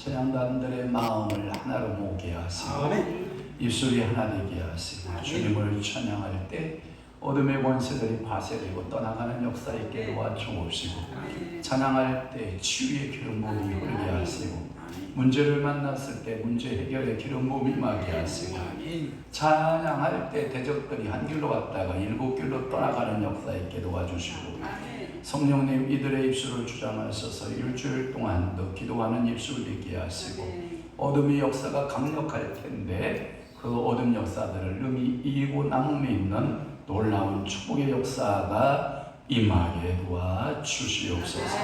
찬양단들의 마음을 하나로 모게 하시고 입술이 하나 되게 하시고 주님을 찬양할 때 어둠의 권세들이 파쇄되고 떠나가는 역사 있게 도와주옵시고 찬양할 때 치유의 기름 부음이 흐르게 하시고 문제를 만났을 때 문제 해결의 기름 부음이 임하게 하시고 찬양할 때 대적들이 한 길로 갔다가 일곱 길로 떠나가는 역사 있게 도와주시고 성령님 이들의 입술을 주장하셔서 일주일 동안 더 기도하는 입술 되게 하시고 어둠의 역사가 강력할 텐데 그 어둠 역사들을 능히 이기고 남음에 있는 놀라운 축복의 역사가 임하게 도와주시옵소서.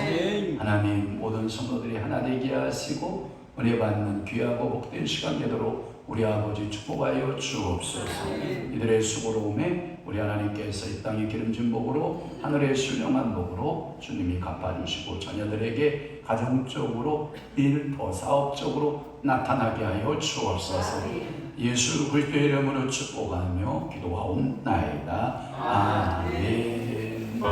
하나님 모든 성도들이 하나 되게 하시고 은혜 받는 귀하고 복된 시간 되도록 우리 아버지 축복하여 주옵소서. 이들의 수고로움에 우리 하나님께서 이 땅의 기름진 복으로 하늘의 신령한 복으로 주님이 갚아주시고 자녀들에게 가정적으로 일 더 사업적으로 나타나게 하여 주옵소서. 예수 그리스도의 이름으로 축복하며 기도하옵나이다. 아멘.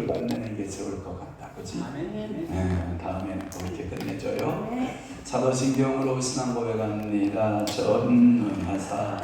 주기로 끝내는 게 좋을 것 같다. 그치? 다음에는 그렇게 끝내줘요. 사도신경으로 신앙 고백합니다. 전능하사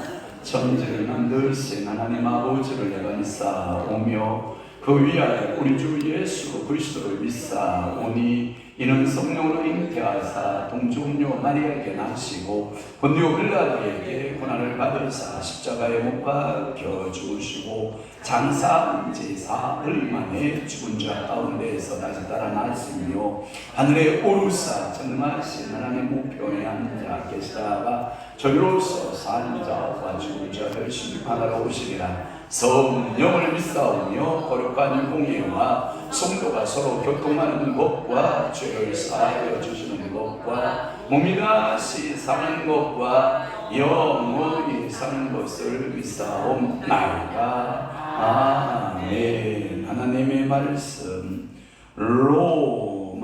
천지를 만드신 하나님 아버지를 내가 믿사오며 그 위하여 우리 주 예수 그리스도를 믿사오니 이는 성령으로 잉태하사 동정녀 마리아에게 낳으시고 본디오 빌라도에게 고난을 받으사 십자가에 못 박혀 죽으시고 장사한 지 사흘 만에 죽은 자 가운데에서 다시 살아났으며 하늘에 오르사 전능하신 하나님 우편에 앉아 계시다가 저리로서 산 자와 죽은 자를 심판하러 오시리라. 성령을 믿사오며 거룩한 공예와 성도가 서로 교통하는 것과 죄를 사하여 주시는 것과 몸이 다시 사는 것과 영원히 사는 것을 믿사옵나이다. 아멘. 하나님의 말씀 로마서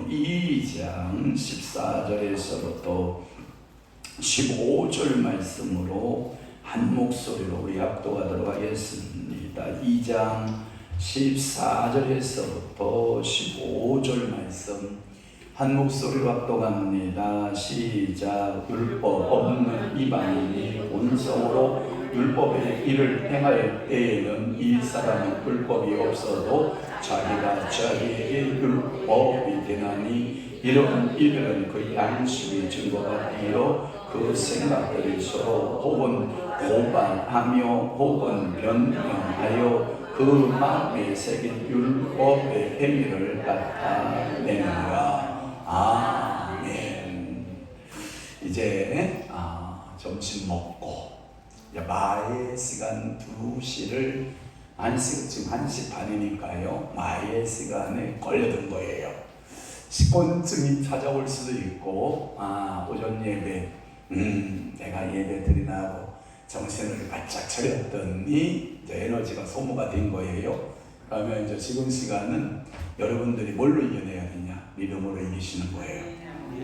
2장 14절에서부터 15절 말씀으로 한 목소리로 우리 합독하도록 하겠습니다. 2장 14절에서부터 15절 말씀 한 목소리로 합독합니다. 시작. 율법 없는 이방인이 본성으로 율법의 일을 행할 때에는 이 사람은 율법이 없어도 자기가 자기에게 율법이 되나니 이런 이들은 그 양심이 증거가 되어 그 생각들이 서로 혹은 고발하며 혹은 변명하여 그 마음에 새긴 율법의 행위를 나타내느니라. 아멘. 이제 점심 먹고 마의 시간 2시를 지금 1시 반이니까요. 마의 시간에 걸려든 거예요. 식곤증이 찾아올 수도 있고 오전 예배 내가 예배 드리나 하고 정신을 바짝 차렸더니 이제 에너지가 소모가 된 거예요. 그러면 이제 지금 시간은 여러분들이 뭘로 이겨내야 되냐? 믿음으로 이기시는 거예요.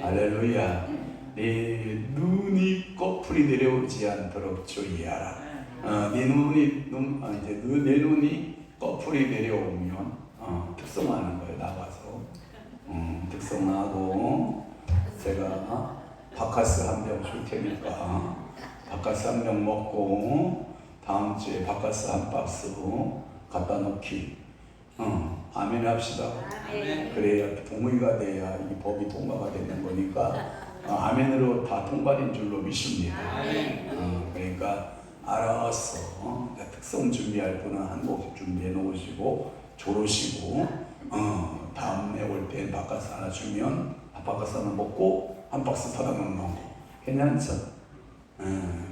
할렐루야. 네 눈이 꺼풀이 내려오지 않도록 주의하라. 내 눈이 꺼풀이 내려오면 특성하는 거예요. 나가서 특성하고 제가 바카스 한 병 줄 테니까 바카스 한 병 먹고 다음 주에 바카스 한 박스 갖다 놓기. 아멘 합시다. 아멘. 그래야 동의가 돼야 이 법이 통과가 되는 거니까 아멘으로 다 통과된 줄로 믿습니다. 그러니까 알았어. 특성 준비할 분은 한 곡 준비해 놓으시고 조르시고 다음에 올 때 바카스 하나 주면 바카스 하나 먹고 한 박스 사다 놓는 거 괜찮죠?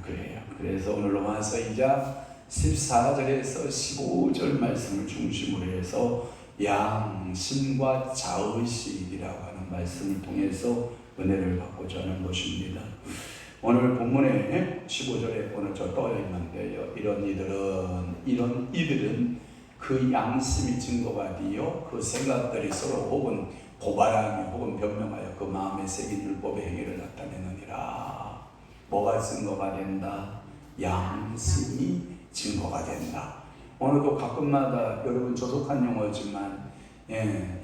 그래요. 그래서 오늘 로마서 2장 14절에서 15절 말씀을 중심으로 해서 양심과 자의식이라고 하는 말씀을 통해서 은혜를 받고자 하는 것입니다. 오늘 본문에 15절에 오늘 저 떠 있는데요. 이런 이들은 그 양심이 증거가 되어 그 생각들이 서로 혹은 고발하며 혹은 변명하여 그 마음에 새긴 율법의 행위를 나타내느니라. 뭐가 증거가 된다? 양심이 증거가 된다. 오늘도 가끔마다 여러분 조속한 용어지만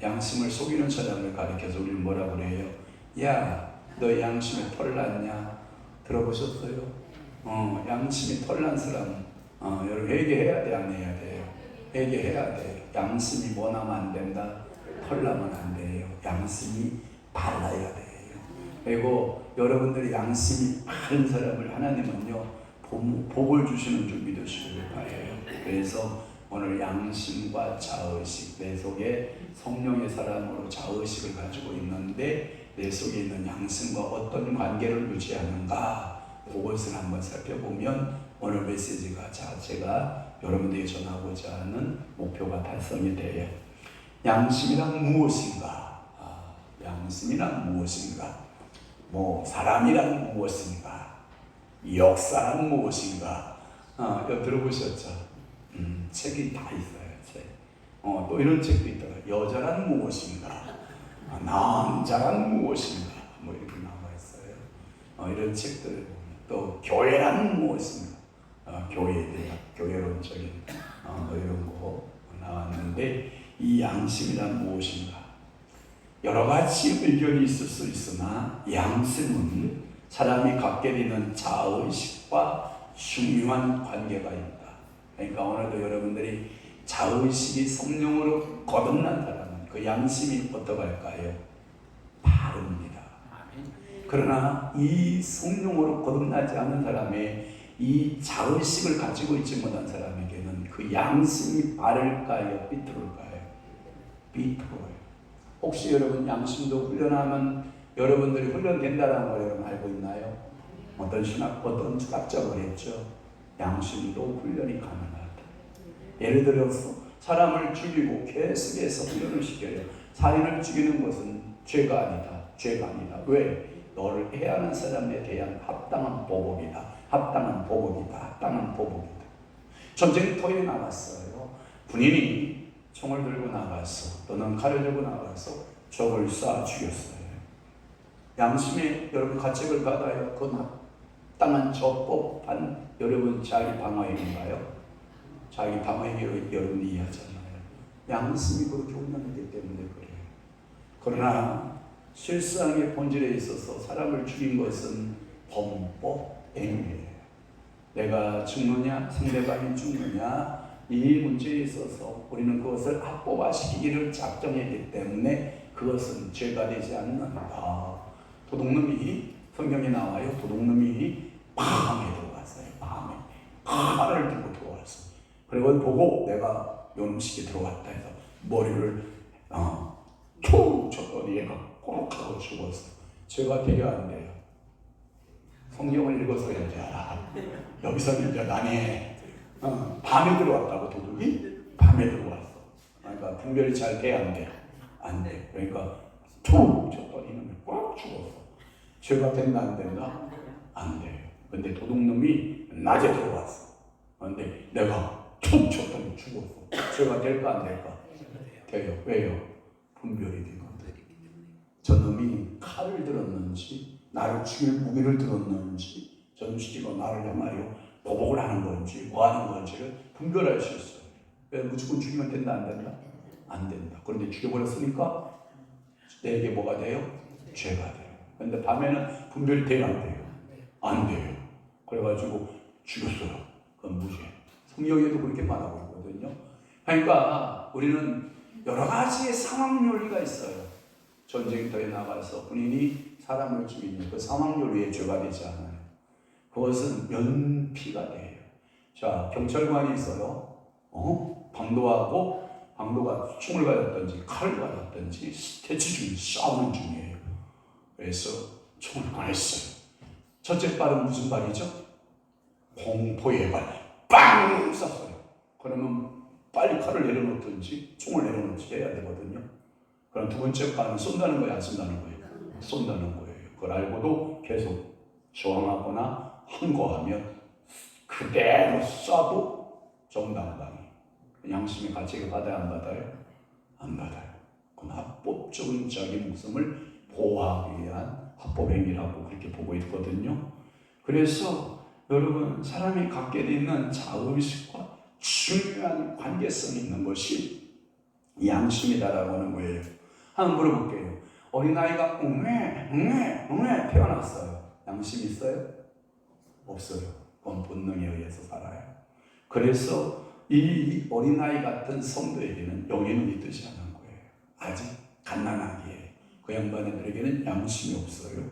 양심을 속이는 사람을 가리켜서 우리는 뭐라 그래요? 야, 너 양심에 털 났냐? 들어보셨어요? 양심이 털 난 사람 여러분 회개해야 돼, 안 해야 돼요? 회개해야 돼요. 양심이 뭐 나면 안 된다? 털 나면 안 돼요. 양심이 발라야 돼요. 그리고 여러분들이 양심이 바른 사람을 하나님은요 복을 주시는 줄 믿으시길 바라요. 그래서 오늘 양심과 자의식, 내 속에 성령의 사람으로 자의식을 가지고 있는데 내 속에 있는 양심과 어떤 관계를 유지하는가, 그것을 한번 살펴보면 오늘 메시지가 제가 여러분들에게 전하고자 하는 목표가 달성이 돼요. 양심이란 무엇인가? 양심이란 무엇인가? 사람이란 무엇인가? 역사란 무엇인가? 이거 들어보셨죠? 책이 다 있어요. 책. 또 이런 책도 있더라고요. 여자란 무엇인가? 남자란 무엇인가? 이렇게 나와 있어요. 이런 책들을 보면 또 교회란 무엇인가? 교회론적인 이런 거 나왔는데 이 양심이란 무엇인가? 여러 가지 의견이 있을 수 있으나 양심은 사람이 갖게 되는 자의식과 중요한 관계가 있다. 그러니까 오늘도 여러분들이 자의식이 성령으로 거듭난 사람은 그 양심이 어떡할까요? 바릅니다. 그러나 이 성령으로 거듭나지 않은 사람의 이 자의식을 가지고 있지 못한 사람에게는 그 양심이 바를까요? 삐뚤을까요? 삐뚤어요. 혹시 여러분 양심도 훈련하면 여러분들이 훈련된다는 걸 여러분 알고 있나요? 어떤 철학자가 그랬죠. 양심도 훈련이 가능하다. 예를 들어서 사람을 죽이고 계속해서 훈련을 시켜요. 사인을 죽이는 것은 죄가 아니다. 죄가 아니다. 왜? 너를 해하는 사람에 대한 합당한 보복이다. 합당한 보복이다. 합당한 보복이다. 전쟁터에 나갔어요. 군인이 총을 들고 나가서 또는 칼을 들고 나가서 적을 쏴 죽였어요. 양심의 여러분 가책을 받아요. 그 합당한 적법한 여러분 자기 방어행위인가요? 자기 방어행위로 여러분이 이해하잖아요. 양심이 그렇게 훈련되기 때문에 그래요. 그러나 실상의 본질에 있어서 사람을 죽인 것은 범법 행위예요. 내가 죽느냐 상대방이 죽느냐 이 문제에 있어서 우리는 그것을 합법화시키기를 작정했기 때문에 그것은 죄가 되지 않는다. 도둑놈이 성경에 나와요. 도둑놈이 밤에 들어왔어요. 밤에 칼을 들고 들어왔어. 그리고 보고 내가 요놈식이 들어왔다 해서 머리를 툭 쳤더니 얘가 꼭 하고 죽었어. 죄가 되려 안 돼요. 성경을 읽어서 이제 여기서는 이제 나네 밤에 들어왔다고 도둑이 밤에 들어왔어. 그러니까 분별이 잘 돼야 안 돼. 안 돼. 그러니까 툭 쳤더니 이놈이 꽉 죽었어. 죄가 된다 안 된다? 안 돼요. 근데 도둑놈이 낮에 들어왔어. 근데 내가 툭 쳤더니 죽었어. 죄가 될까 안 될까? 돼요. 왜요? 분별이 되거든. 저놈이 칼을 들었는지 나를 죽일 무기를 들었는지 전시기가 나를 향하여 보복을 하는 건지 뭐 하는 건지를 분별할 수 있어요. 그래서 무조건 죽이면 된다 안 된다? 안 된다. 그런데 죽여버렸으니까 내게 뭐가 돼요? 죄가 돼요. 근데 밤에는 분별이 돼요 안 돼요? 안 돼요. 그래가지고 죽였어요. 그건 무죄. 성경에도 그렇게 말하고 있거든요. 그러니까 우리는 여러 가지의 상황 논리가 있어요. 전쟁터에 나가서 군인이 사람을 죽이는 그 상황 논리의 죄가 되지 않아요. 그것은 면피가 돼요. 자, 경찰관이 있어요. 방도가 총을 가졌든지 칼을 가졌든지 대치 중에 싸우는 중이에요. 그래서 총을 꺼냈어요. 첫째 발은 무슨 발이죠? 공포의 발. 빵! 쐈어요. 그러면 빨리 칼을 내려놓든지 총을 내려놓든지 해야 되거든요. 그럼 두 번째 발은 쏜다는 거예요? 안 쏜다는 거예요? 쏜다는 거예요. 그걸 알고도 계속 저항하거나 항거하면 그대로 쏴도 정당방위. 양심의 가책을 받아야 안 받아요? 안 받아요. 그건 합법적인 자기 목숨을 보호하기 위한 합법행위라고 그렇게 보고 있거든요. 그래서 여러분 사람이 갖게 되는 자의식과 중요한 관계성이 있는 것이 양심이다라고 하는 거예요. 한번 물어볼게요. 어린아이가 웅해 태어났어요. 양심 있어요? 없어요. 그건 본능에 의해서 살아요. 그래서 이 어린아이 같은 성도에게는 영의 눈이 뜨지 않은 거예요. 아직 갓난아기예요. 그 양반들에게는 양심이 없어요.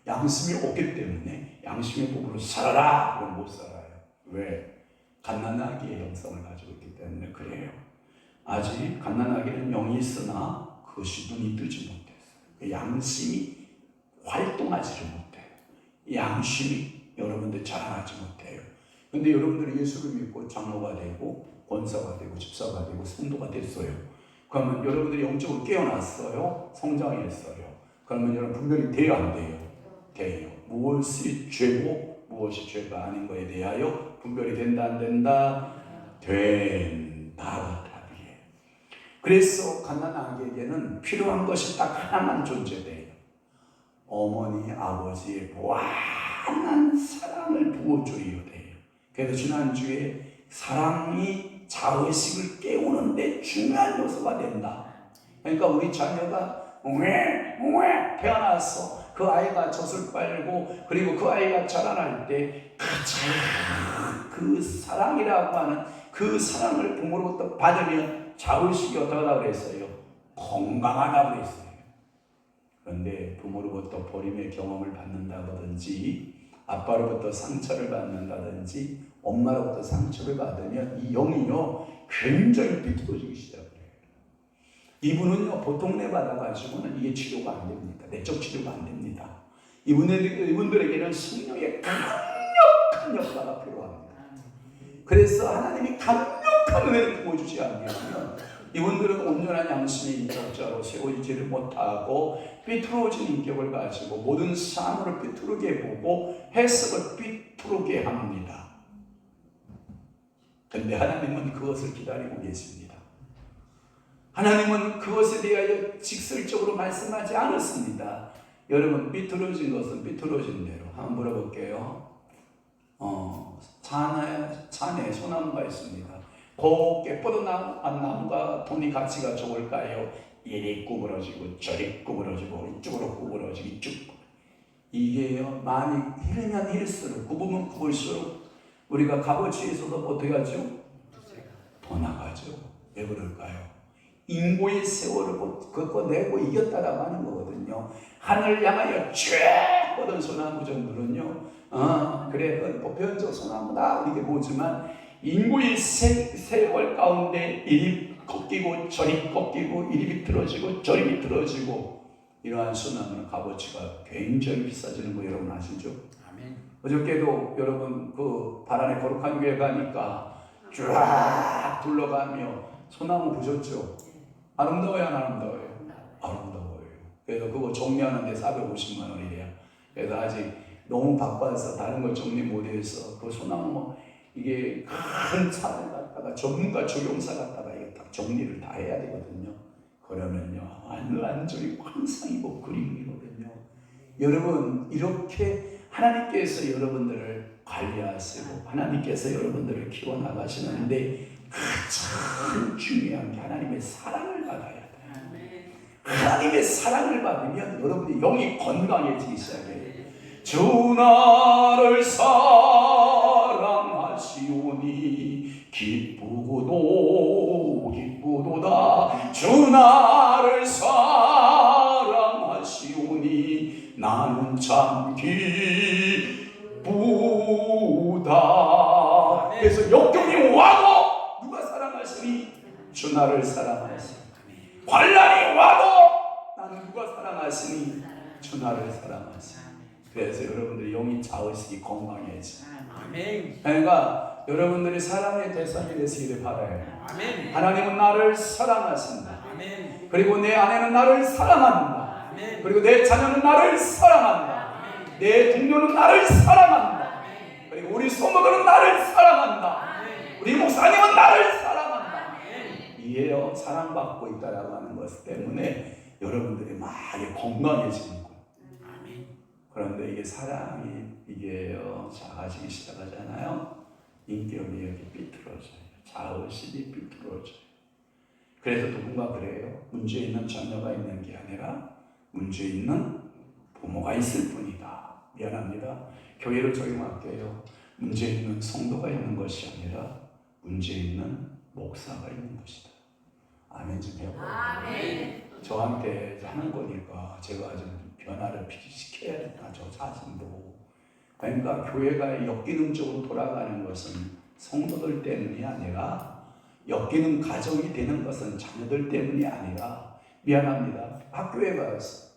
양심이 없기 때문에 양심의 법으로 살아라! 그건 못 살아요. 왜? 갓난아기의 형성을 가지고 있기 때문에 그래요. 아직 갓난아기는 영이 있으나 그것이 눈이 뜨지 못했어요. 양심이 활동하지를 못해요. 양심이 여러분들 자라나지 못해요. 근데 여러분들이 예수를 믿고 장로가 되고 권사가 되고 집사가 되고 성도가 됐어요. 그러면 여러분들이 영적으로 깨어났어요. 성장했어요. 그러면 여러분 분별이 돼요 안 돼요? 돼요. 무엇이 죄고 무엇이 죄가 아닌 것에 대하여 분별이 된다 안 된다? 된다. 답이에요. 그래서 갓난아기에게는 필요한 것이 딱 하나만 존재돼요. 어머니 아버지의 무한한 사랑을 부어줘야 돼요. 그래서 지난주에 사랑이 자의식을 깨우는데 중요한 요소가 된다. 그러니까 우리 자녀가 왜 태어났어. 그 아이가 젖을 빨고 그리고 그 아이가 자라날 때 가장 그 사랑이라고 하는 그 사랑을 부모로부터 받으면 자의식이 어떠하다고 그랬어요? 건강하다고 그랬어요. 그런데 부모로부터 버림의 경험을 받는다든지 아빠로부터 상처를 받는다든지 엄마로부터 상처를 받으면 이 영이요 굉장히 삐뚤어지기 시작해요. 이분은요 보통 내 받아가지고는 이게 치료가 안 됩니다. 내적 치료가 안 됩니다. 이분들에게는 성령의 강력한 역사가 필요합니다. 그래서 하나님이 강력한 은혜를 부어주지 않으면 이분들은 온전한 양심의 인격자로 세워지지를 못하고 삐뚤어진 인격을 가지고 모든 사물을 삐뚤게 보고 해석을 삐뚤게 합니다. 그런데 하나님은 그것을 기다리고 계십니다. 하나님은 그것에 대하여 직설적으로 말씀하지 않았습니다. 여러분 삐뚤어진 것은 삐뚤어진 대로 한번 물어볼게요. 산에 소나무가 있습니다. 곱게 뻗어난 나무가 돈이 가치가 좋을까요? 이리 구부러지고 저리 구부러지고 이쪽으로 구부러지고 이쪽. 이게요 많이 hir으면 hir수록 굽으면 굽을수록 우리가 값어치에서도 어떻게 하죠? 더 나가죠. 왜 그럴까요? 인고의 세월을 걷어내고 이겼다라고 하는 거거든요. 하늘 향하여 쫙 뻗은 소나무 정도는요 그래 보편적 소나무다 이렇게 보지만 인고의 세월 가운데 이리 꺾이고 저리 꺾이고 이리 비틀어지고 저리 비틀어지고 이러한 소나무는 값어치가 굉장히 비싸지는 거 여러분 아시죠? 아멘. 어저께도 여러분 그 바란의 거룩한 교회 가니까 쫙 둘러가며 소나무 보셨죠? 아름다워요 안 아름다워요? 아름다워요. 그래서 그거 정리하는데 450만 원이래요. 그래서 아직 너무 바빠서 다른 걸 정리 못해서 그 소나무 이게 큰 차를 갖다가 전문가 조경사 갖다가 이게 딱 정리를 다 해야 되거든요. 그러면요 완전히 환상이고 그림이거든요. 여러분 이렇게 하나님께서 여러분들을 관리하시고 하나님께서 여러분들을 키워나가시는데 가장 중요한 게 하나님의 사랑을 받아야 돼요. 하나님의 사랑을 받으면 여러분의 영이 건강해지기 시작해요. 주 나를 사랑하시오니 기쁘도다. 주 나를 사랑하시오니 나는 참 기쁘다. 그래서 역경이 와도 누가 사랑하시니? 주 나를 사랑하시니. 환난이 와도 나는 누가 사랑하시니? 주 나를 사랑하시니. 그래서 여러분들이 영이 자의식이 건강해져. 아멘. 그러니까 여러분들이 사랑의 대상이 되시기를 바라요. 아멘. 하나님은 나를 사랑하신다. 아멘. 그리고 내 아내는 나를 사랑한다. 아멘. 그리고 내 자녀는 나를 사랑한다. 아멘. 내 동료는 나를 사랑한다. 아멘. 그리고 우리 성도들은 나를 사랑한다. 아멘. 우리 목사님은 나를 사랑한다. 아멘. 이에요 사랑받고 있다라고 하는 것 때문에 여러분들이 막 건강해지는 거예요. 그런데 이게 사랑이 이게요 작아지기 시작하잖아요. 인격이 이렇게 삐뚤어져요. 자의식이 삐뚤어져요. 그래서 누군가 그래요. 문제 있는 자녀가 있는 게 아니라 문제 있는 부모가 있을 뿐이다. 미안합니다. 교회를 적용할게요. 문제 있는 성도가 있는 것이 아니라 문제 있는 목사가 있는 것이다. 아멘 좀 해볼까요? 아멘. 저한테 하는 거니까 제가 좀 변화를 시켜야겠다. 저 자신도. 그러니까 교회가 역기능적으로 돌아가는 것은 성도들 때문이 아니라 역기능 가정이 되는 것은 자녀들 때문이 아니라 미안합니다. 학교에 가서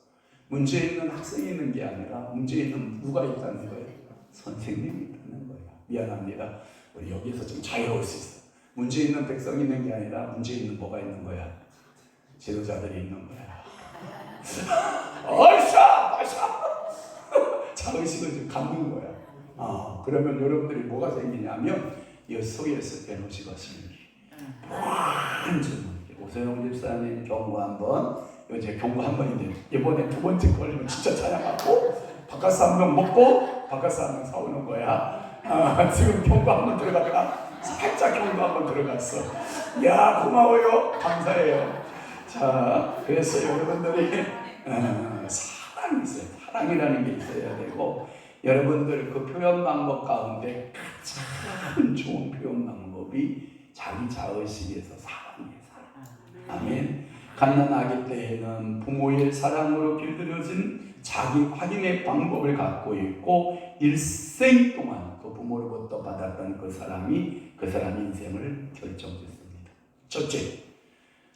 문제 있는 학생이 있는 게 아니라 문제 있는 누가 있다는 거예요? 선생님이 있다는 거예요. 미안합니다. 우리 여기서 좀 자유로울 수 있어. 문제 있는 백성이 있는 게 아니라 문제 있는 뭐가 있는 거야? 지도자들이 있는 거야. 얼싸! 자의식을 좀 갖는 거야. 그러면 여러분들이 뭐가 생기냐면 이 속에서 에너지가 생기. 완전 오세영 집사님 경고 한번 이제 경고 한 번인데 이번에 두 번째 걸리면 진짜 찬양하고 바카스 한 명 먹고 바카스 한 명 사오는 거야. 지금 경고 한 번 들어가다가 살짝 경도 한번 들어갔어. 야, 고마워요. 감사해요. 자, 그래서 여러분들이 사랑이 있어요. 사랑이라는 게 있어야 되고, 여러분들 그 표현 방법 가운데 가장 좋은 표현 방법이 자기 자의식에서 사랑이에요. 사랑. 아멘. 갓난아기 때에는 부모의 사랑으로 길들여진 자기 확인의 방법을 갖고 있고, 일생 동안 그 부모로부터 받았던 그 사람이 그 사람의 인생을 결정짓습니다. 첫째,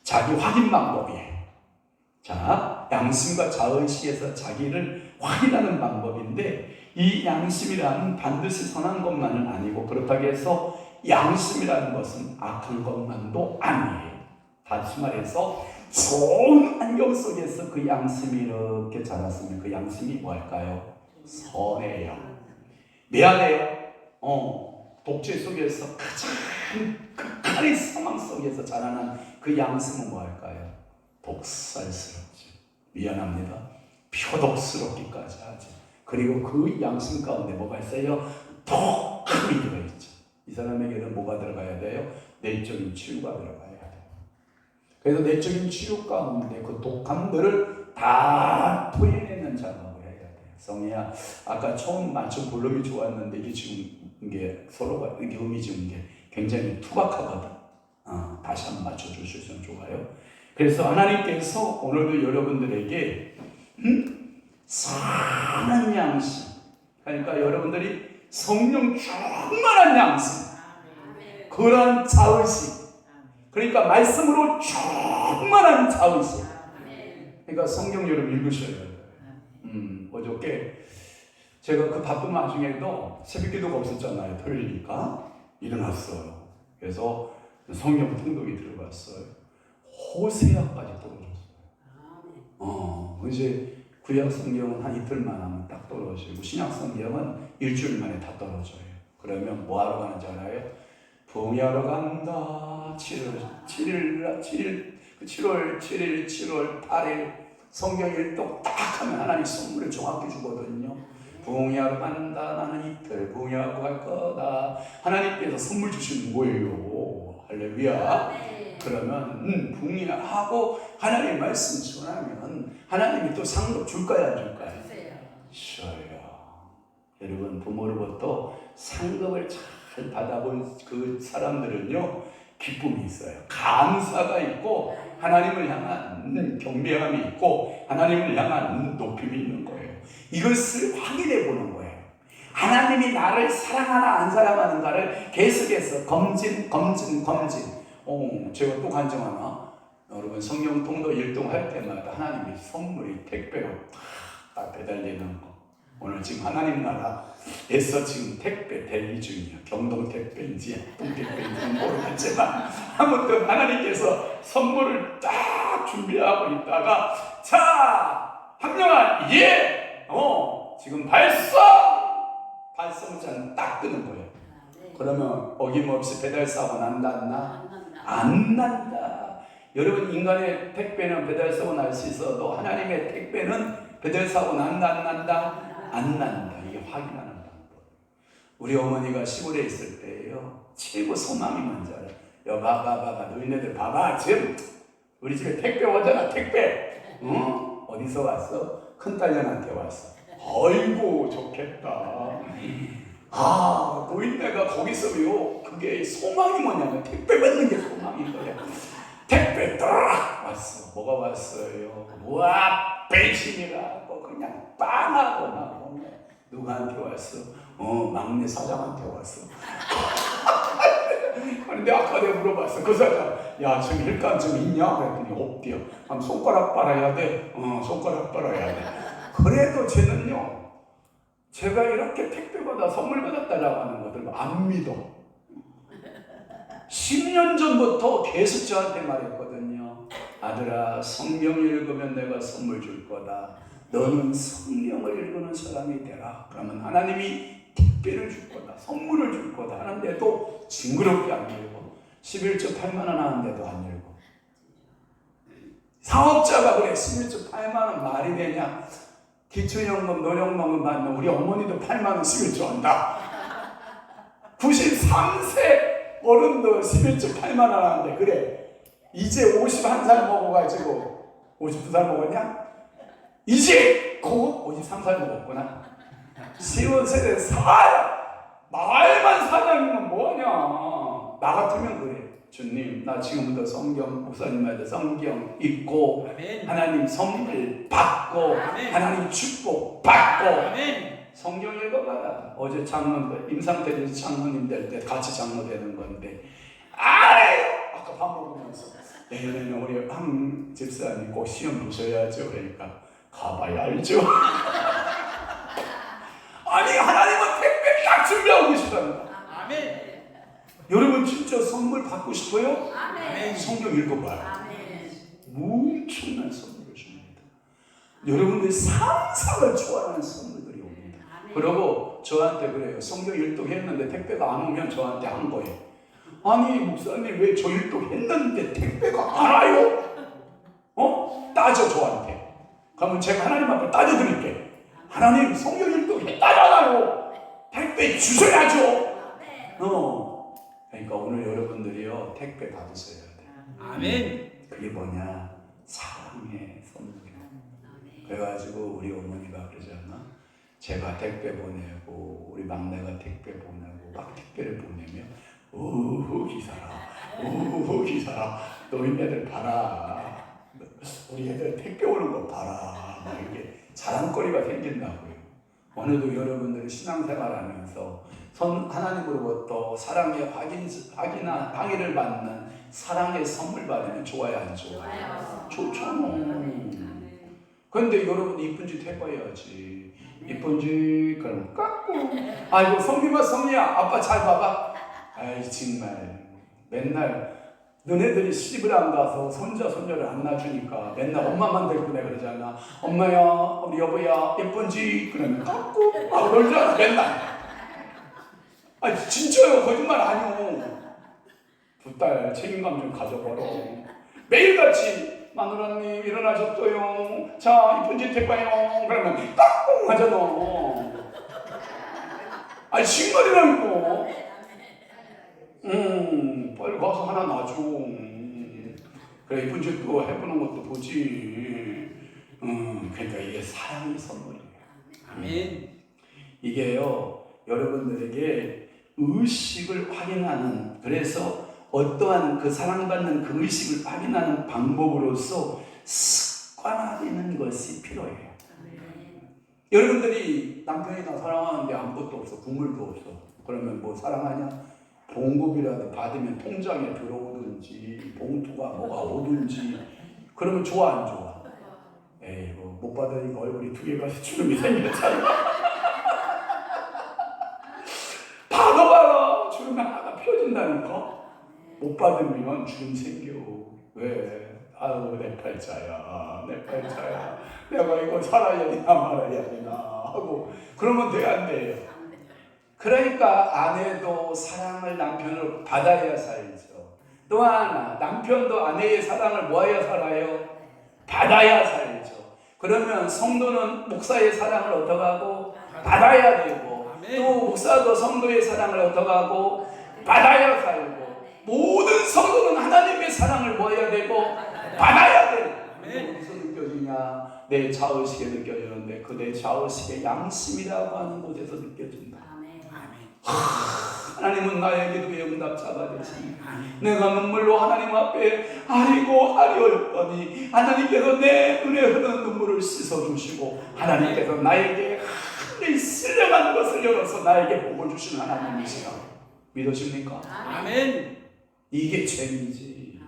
자기 확인 방법이에요. 자, 양심과 자의식에서 자기를 확인하는 방법인데, 이 양심이란 반드시 선한 것만은 아니고, 그렇다고 해서 양심이라는 것은 악한 것만도 아니에요. 다시 말해서 좋은 환경 속에서 그 양심이 이렇게 자랐으면 그 양심이 뭐할까요? 선해요. 미안해요. 독재 속에서 가장 극한의 상황 속에서 자라난 그 양심은 뭐할까요? 독살스럽죠. 미안합니다. 표독스럽기까지 하죠. 그리고 그 양심 가운데 뭐가 있어요? 독함이 들어있죠. 이 사람에게는 뭐가 들어가야 돼요? 내적인 치유가 들어가야 돼요. 그래서 내적인 치유 가운데 그 독함들을 다 토해내는 작업을 해야 돼요. 성희야, 아까 처음 맞춘 볼륨이 좋았는데 이게 지금 이게 서로가 이게 음이 지은 게 굉장히 투박하거든. 다시 한번 맞춰주시면 좋아요. 그래서 하나님께서 오늘도 여러분들에게 선한 양심, 그러니까 여러분들이 성령 충만한 양심, 그러한 자의식, 그러니까 말씀으로 충만한 자의식. 그러니까 성경 여러분 읽으셔야 돼요. 어저께 제가 그 바쁜 와중에도 새벽기도가 없었잖아요. 토요일이니까 일어났어요. 그래서 성경 통독이 들어갔어요. 호세아까지 떨어졌어요. 이제 구약 성경은 한 이틀만 하면 딱 떨어지고, 신약 성경은 일주일 만에 다 떨어져요. 그러면 뭐 하러 가는지 알아요? 부흥하러 간다. 7월 7일, 7월 8일 성경 일독 딱 하면 하나님 선물을 정확히 주거든요. 부흥하러 간다. 나는 이틀 부흥하고 갈 거다. 하나님께서 선물 주시는 거예요. 할렐루야. 그러면 부흥하고 하나님의 말씀 전하면 하나님이 또 상급 줄까요, 안 줄까요? 줘요. 여러분, 부모로부터 상급을 잘 받아본 그 사람들은요, 기쁨이 있어요. 감사가 있고, 하나님을 향한 경배함이 있고, 하나님을 향한 높임이 있는 거예요. 이것을 확인해 보는 거예요. 하나님이 나를 사랑하나 안 사랑하는가를 계속해서 검진. 제가 또 간증하나? 여러분, 성령 통도 일동할 때마다 하나님이 선물이 택배로 딱 배달되는 거. 오늘 지금 하나님 나라에서 지금 택배 대기 중이야. 경동 택배인지 동택배인지 모르겠지만 아무튼 하나님께서 선물을 딱 준비하고 있다가, 자, 합령한 지금 발송장 딱 뜨는 거예요. 그러면 어김없이 배달 사고 난다? 안 난다. 여러분, 인간의 택배는 배달 사고 날 수 있어도 하나님의 택배는 배달 사고 난다? 안 난다. 이게 확인하는 방법. 우리 어머니가 시골에 있을 때예요, 최고 소망이 뭔지 알아요? 봐봐, 너희네들 봐봐. 지금 우리 집에 택배 오잖아. 택배. 어디서 왔어? 큰딸년한테 왔어. 아이고, 좋겠다. 노인네가 거기서요, 그게 소망이 뭐냐면 택배 받는 게 소망인 거야. 택배 딱 왔어. 뭐가 왔어요? 우와, 배신이라고 그냥 빵하고 막 누구한테 왔어? 막내 사장한테 왔어. 그런데 아까 내가 물어봤어. 그 사장, 야, 지금 일감 좀 있냐? 그랬더니 없대요. 그럼 손가락 빨아야 돼? 손가락 빨아야 돼. 그래도 쟤는요, 제가 이렇게 택배받아 선물 받았다라고 하는 것들 안 믿어. 10년 전부터 계속 저한테 말했거든요. 아들아, 성경 읽으면 내가 선물 줄 거다. 너는 성경을 읽는 사람이 되라. 그러면 하나님이 택배를 줄 거다. 선물을 줄 거다. 하는데도 징그럽게 안 읽고, 11조 8만 원 하는데도 안 읽고. 사업자가 그래, 11조 8만 원 말이 되냐? 기초연금, 노령연금 받는 우리 어머니도 8만 원 11조 한다. 93세 여러분도 11주 8만 원 하는데 그래 이제 51살 먹어가지고 52살 먹었냐? 이제 곧 53살 먹었구나. 시온세대 말만 사장이면 뭐하냐. 나 같으면 그래. 주님 나 지금부터 성경 목사님한테 성경 읽고 아멘. 하나님 선물 받고 아멘. 하나님 축복 받고 아멘. 성경 읽어봐라. 어제 장로 임상태에서 장로님 될 때 같이 장로 되는 건데 아까 밥 먹으면서 내년에는 우리 한 집사님 꼭 시험 보셔야죠. 그러니까 가봐야 알죠. 아니 하나님은 택배 딱 준비하고 계시다는. 아멘. 여러분 진짜 선물 받고 싶어요? 아멘. 성경 읽어봐요. 아멘. 엄청난 선물을 줍니다. 여러분들이 상상을 초월하는 선물들이 옵니다. 그리고 저한테 그래요. 성경 일독했는데 택배가 안 오면 저한테 한 거예요. 아니 목사님 왜 저 일독했는데 택배가 안 와요? 따져 저한테. 그러면 제가 하나님 앞에 따져드릴게. 하나님 성경 일독했다잖아요. 택배 주셔야죠. 그러니까 오늘 여러분들이요 택배 받으셔야 돼요. 아멘. 그게 뭐냐? 사랑의 선물이에요. 그래가지고 우리 어머니가 그러잖아. 제가 택배 보내고 우리 막내가 택배 보내고 막 택배를 보내면 우후 기사라 너희네들 봐라. 우리 애들 택배 오는 거 봐라. 막 이게 자랑거리가 생긴다고요. 오늘도 여러분들이 신앙생활하면서 하나님으로부터 사랑의 확인을 받는 사랑의 선물 받으면 좋아요 안 좋아요? 좋잖아. 그런데 여러분 이쁜 짓 해봐야지. 이쁜 짓 그럼 깎고 아이고 성리야 아빠 잘 봐봐. 아이 정말 맨날 너네들이 시집을 안 가서 손자손녀를 안 낳아주니까 맨날 엄마만 데리고 내 그러잖아. 엄마야 우리 여보야 예쁜지 그러면 깎고 그러잖아 맨날. 아니 진짜요 거짓말 아니요. 두 딸 책임감 좀 가져봐라. 매일같이 마누라님 일어나셨어요. 자 이쁜 짓 해봐요. 그러면 깍꿍 하잖아. 아니 정말이라니까. 빨리 가서 하나 놔줘. 그래 이쁜 짓도 해보는 것도 보지. 그러니까 이게 사랑의 선물이에요. 아멘. 이게요 여러분들에게 의식을 확인하는, 그래서 어떠한 그 사랑받는 그 의식을 확인하는 방법으로서 습관화되는 것이 필요해요. 여러분들이 남편이나 사랑하는데 아무것도 없어, 국물도 없어. 그러면 뭐 사랑하냐? 봉급이라도 받으면 통장에 들어오든지 봉투가 뭐가 오든지 그러면 좋아 안 좋아? 에이 뭐 못 받으니까 얼굴이 두 개가 주름이 생겼잖아. 받아봐라 주름이 하나 펴진다니까. 못 받으면 주름 생겨. 왜? 아유 내 팔자야 내 팔자야 내가 이거 살아야 되나 말아야 되나 하고 그러면 돼 안 돼요? 그러니까 아내도 사랑을 남편으로 받아야 살죠. 또 하나 남편도 아내의 사랑을 뭐하여 살아요? 받아야 살죠. 그러면 성도는 목사의 사랑을 어떻게 하고? 받아야 되고 또 목사도 성도의 사랑을 어떻게 하고? 받아야 살고 모든 성도는 하나님의 사랑을 뭐해야 되고? 받아야 돼요. 어디서 느껴지냐? 내 자의식에 느껴지는데 그 내 자의식의 양심이라고 하는 곳에서 느껴진다. 하나님은 나에게도 응답자가 되시니 내가 눈물로 하나님 앞에 아리고 아리었더니 하나님께서 내 눈에 흐르는 눈물을 씻어주시고 하나님께서 나에게 하늘이 쓸려가는 것을 열어서 나에게 복을 주시는 하나님이시라. 믿으십니까? 아멘. 이게 죄이지.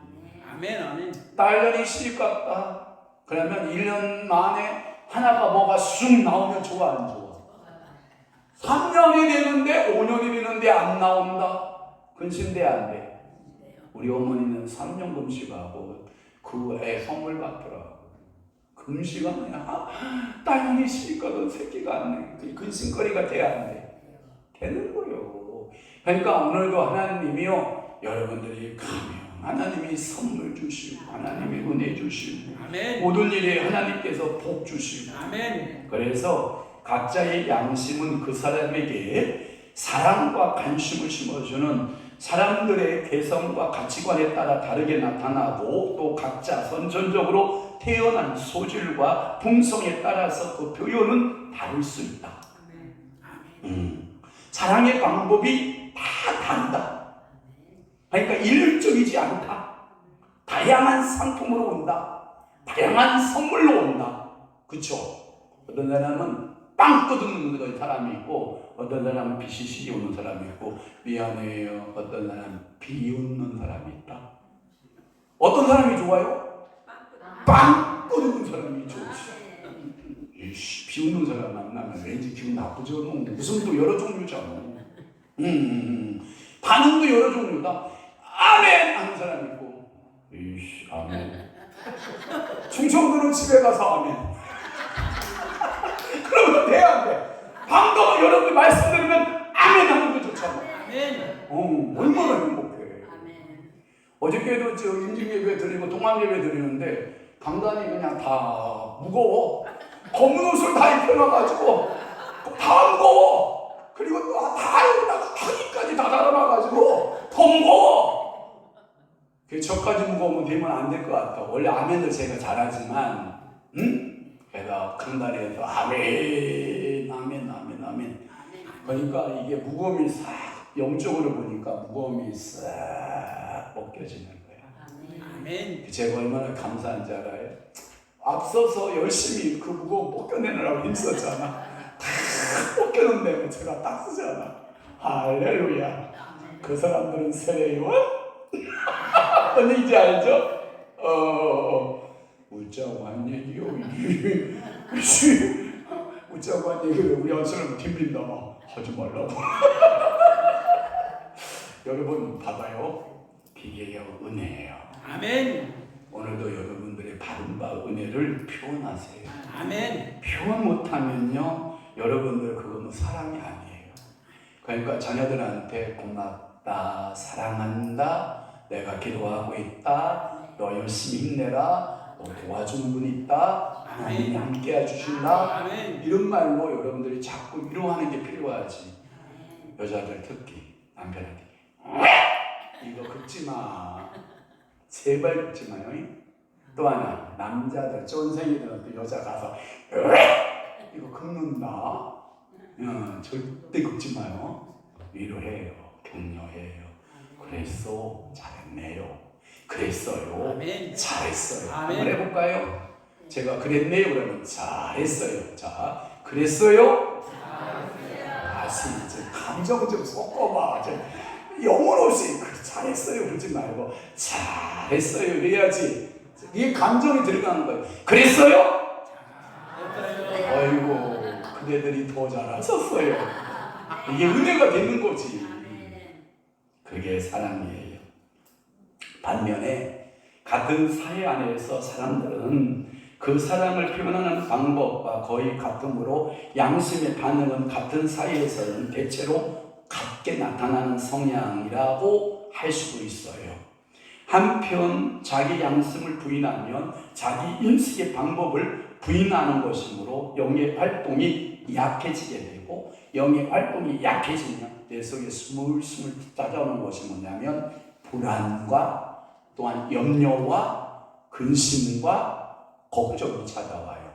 아멘. 아멘. 딸년이 시집갔다 그러면 1년 만에 하나가 뭐가 쑥 나오면 좋아 안 좋아? 3년이 되는데 5년이 되는데 안 나온다? 근심돼 안 돼? 우리 어머니는 3년 금식하고 그 애 선물 받더라고. 금식하면 딸년이 시집가도 새끼가 안 내. 근심거리가 돼 안 돼? 되는 거요. 그러니까 오늘도 하나님이요 여러분들이 가면 하나님이 선물 주시고 하나님이 은혜 주시고 아멘. 모든 일에 하나님께서 복 주시고 아멘. 그래서 각자의 양심은 그 사람에게 사랑과 관심을 심어주는 사람들의 개성과 가치관에 따라 다르게 나타나고 또 각자 선천적으로 태어난 소질과 품성에 따라서 그 표현은 다를 수 있다. 사랑의 방법이 다 다르다. 그러니까 일률적이지 않다. 다양한 상품으로 온다. 다양한 선물로 온다. 그렇죠? 어떤 사람은 빵 끄덕는 사람이 있고 어떤 사람은 비시시 오는 사람이 있고 미안해요. 어떤 사람은 비웃는 사람이 있다. 어떤 사람이 좋아요? 빵 끄덕는 사람이 좋지. 비웃는 사람 만나면 왠지 기분 나쁘죠. 웃음도 여러 종류잖아. 반응도 여러 종류다. 아멘 하는 사람이 있고 아멘. 충청도는 집에 가서 아멘. 그러면 돼, 안 돼? 방금 여러분이 말씀 들으면 아멘 하는 게 좋잖아. 아멘. 얼마나 행복해. 아멘. 어저께도 저 임직예배 드리고 동안예배 드리는데 강단이 그냥 다 무거워. 검은 옷을 다 입혀놔가지고 다 무거워. 그리고 또 다 여기다가 턱이까지 다 달아놔가지고 더 무거워. 저까지 무거우면 되면 안 될 것 같다. 원래 아멘을 제가 잘하지만 그래서 강단에서 아멘 아멘 아멘 아멘. 그러니까 이게 무거움이 싹 영적으로 보니까 무거움이 싹 벗겨지는 거야. 아멘. 제가 얼마나 감사한지 알아요? 앞서서 열심히 그 무거움 벗겨내느라고 힘썼잖아. 다 벗겨낸다고 제가 딱 쓰잖아. 할렐루야. 그 사람들은 세례요한? 뭔지 알죠? 웃자고 한 얘기요. 웃자고 한 얘기를 우리 한 사람은 뒷빈다 막 하지 말라고. 여러분 받아요. 비계요 은혜예요. 아멘. 오늘도 여러분들의 받은 바 은혜를 표현하세요. 아멘. 표현 못하면요, 여러분들 그거는 사랑이 아니에요. 그러니까 자녀들한테 고맙다, 사랑한다, 내가 기도하고 있다, 너 열심히 힘내라, 너 도와주는 분 있다, 하나님이 함께 해주신다. 아멘. 이런 말로 여러분들이 자꾸 위로하는 게 필요하지. 여자들 특히 남편한테 이거 긁지 마. 제발 긁지 마요. 또 하나 남자들 쫀생이들은 또 여자 가서 이거 긁는다. 절대 긁지 마요. 위로해요. 격려해요. 그랬어. 잘했네요. 그랬어요. 아멘. 잘했어요. 아멘. 한번 해볼까요? 제가 그랬네요 그러면 잘했어요. 자, 그랬어요? 잘했어요. 다시 이제 감정 좀 섞어봐. 영혼 없이 잘했어요 그러지 말고 잘했어요 이래야지. 이게 감정이 들어가는 거예요. 그랬어요? 잘했어요. 아이고 그대들이 더 잘하셨어요. 이게 은혜가 되는 거지. 그게 사랑이에요. 반면에 같은 사회 안에서 사람들은 그 사랑을 표현하는 방법과 거의 같으므로 양심의 반응은 같은 사회에서는 대체로 같게 나타나는 성향이라고 할 수도 있어요. 한편 자기 양심을 부인하면 자기 인식의 방법을 부인하는 것이므로 영의 활동이 약해지게 되고 영의 활동이 약해지면 내 속에 스물스물 찾아오는 것이 뭐냐면 불안과 또한 염려와 근심과 걱정이 찾아와요.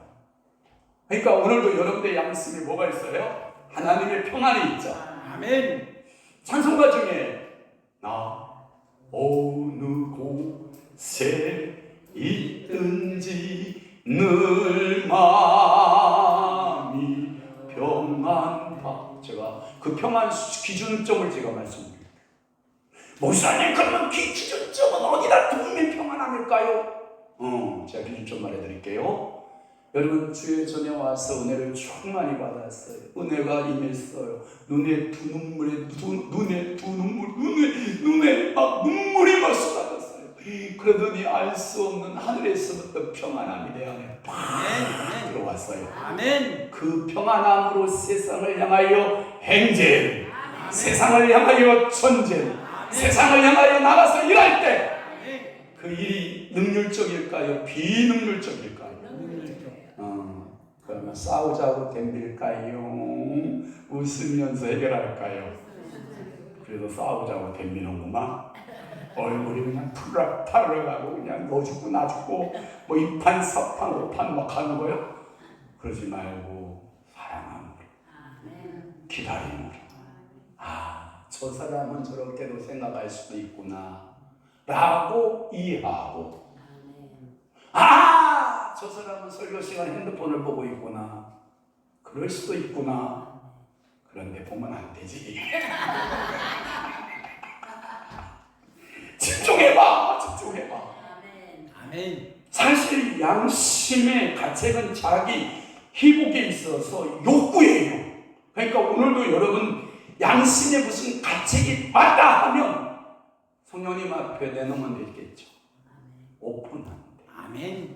그러니까 오늘도 여러분의 양심에 뭐가 있어요? 하나님의 평안이 있죠. 아멘. 찬송가 중에 나 어느 곳에 있든지 늘 마음이 평안하. 제가 그 평안 기준점을 제가 말씀드릴게요. 목사님 그러면 기준점은 어디다 두면 평안함일까요? 제가 기준점 말해드릴게요. 여러분 주의 전에 와서 은혜를 충만히 받았어요. 은혜가 임했어요. 눈에 막 눈물이 막 쏟아졌어요. 그러더니 알 수 없는 하늘에서부터 평안함이 내 안에 팍 들어왔어요. 아멘. 그 평안함으로 세상을 향하여 행진, 세상을 향하여 전쟁, 세상을 향하여 나가서 일할 때 그 일이 능률적일까요? 비능률적일까요? 그러면 싸우자고 덤빌까요? 웃으면서 해결할까요? 그래서 싸우자고 덤비는구만. 얼굴이 그냥 타르르가고 그냥 너 죽고 나 죽고 뭐 2판 4판 5판 막 하는 거야. 그러지 말고 사랑함으로, 기다림으로. 아, 저 사람은 저렇게도 생각할 수도 있구나 라고 이해하고, 아, 저 사람은 설교 시간 핸드폰을 보고 있구나, 그럴 수도 있구나. 그런데 보면 안 되지. 집중해봐. 아멘. 사실 양심의 가책은 자기 희복에 있어서 욕구예요. 그러니까 오늘도 여러분 양심에 무슨 가책이 맞다 하면 성령님 앞에 내놓으면 되겠죠. 오픈합니다. 아멘.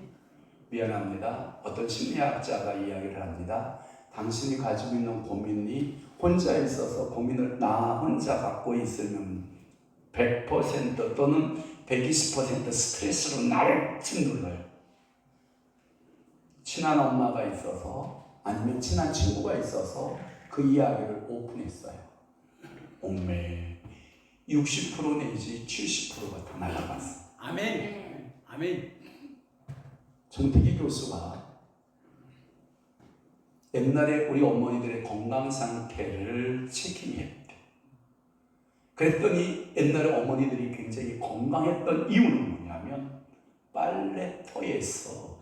미안합니다. 어떤 심리학자가 이야기를 합니다. 당신이 가지고 있는 고민이 혼자 있어서 고민을 나 혼자 갖고 있으면 100% 또는 120% 스트레스로 나를 짓눌러요. 친한 엄마가 있어서 아니면 친한 친구가 있어서 그 이야기를 오픈했어요. 엄매 60% 내지 70%가 다 날아갔어. 아멘. 아멘. 정태기 교수가 옛날에 우리 어머니들의 건강 상태를 체킹했대. 그랬더니 옛날에 어머니들이 굉장히 건강했던 이유는 뭐냐면 빨래터에서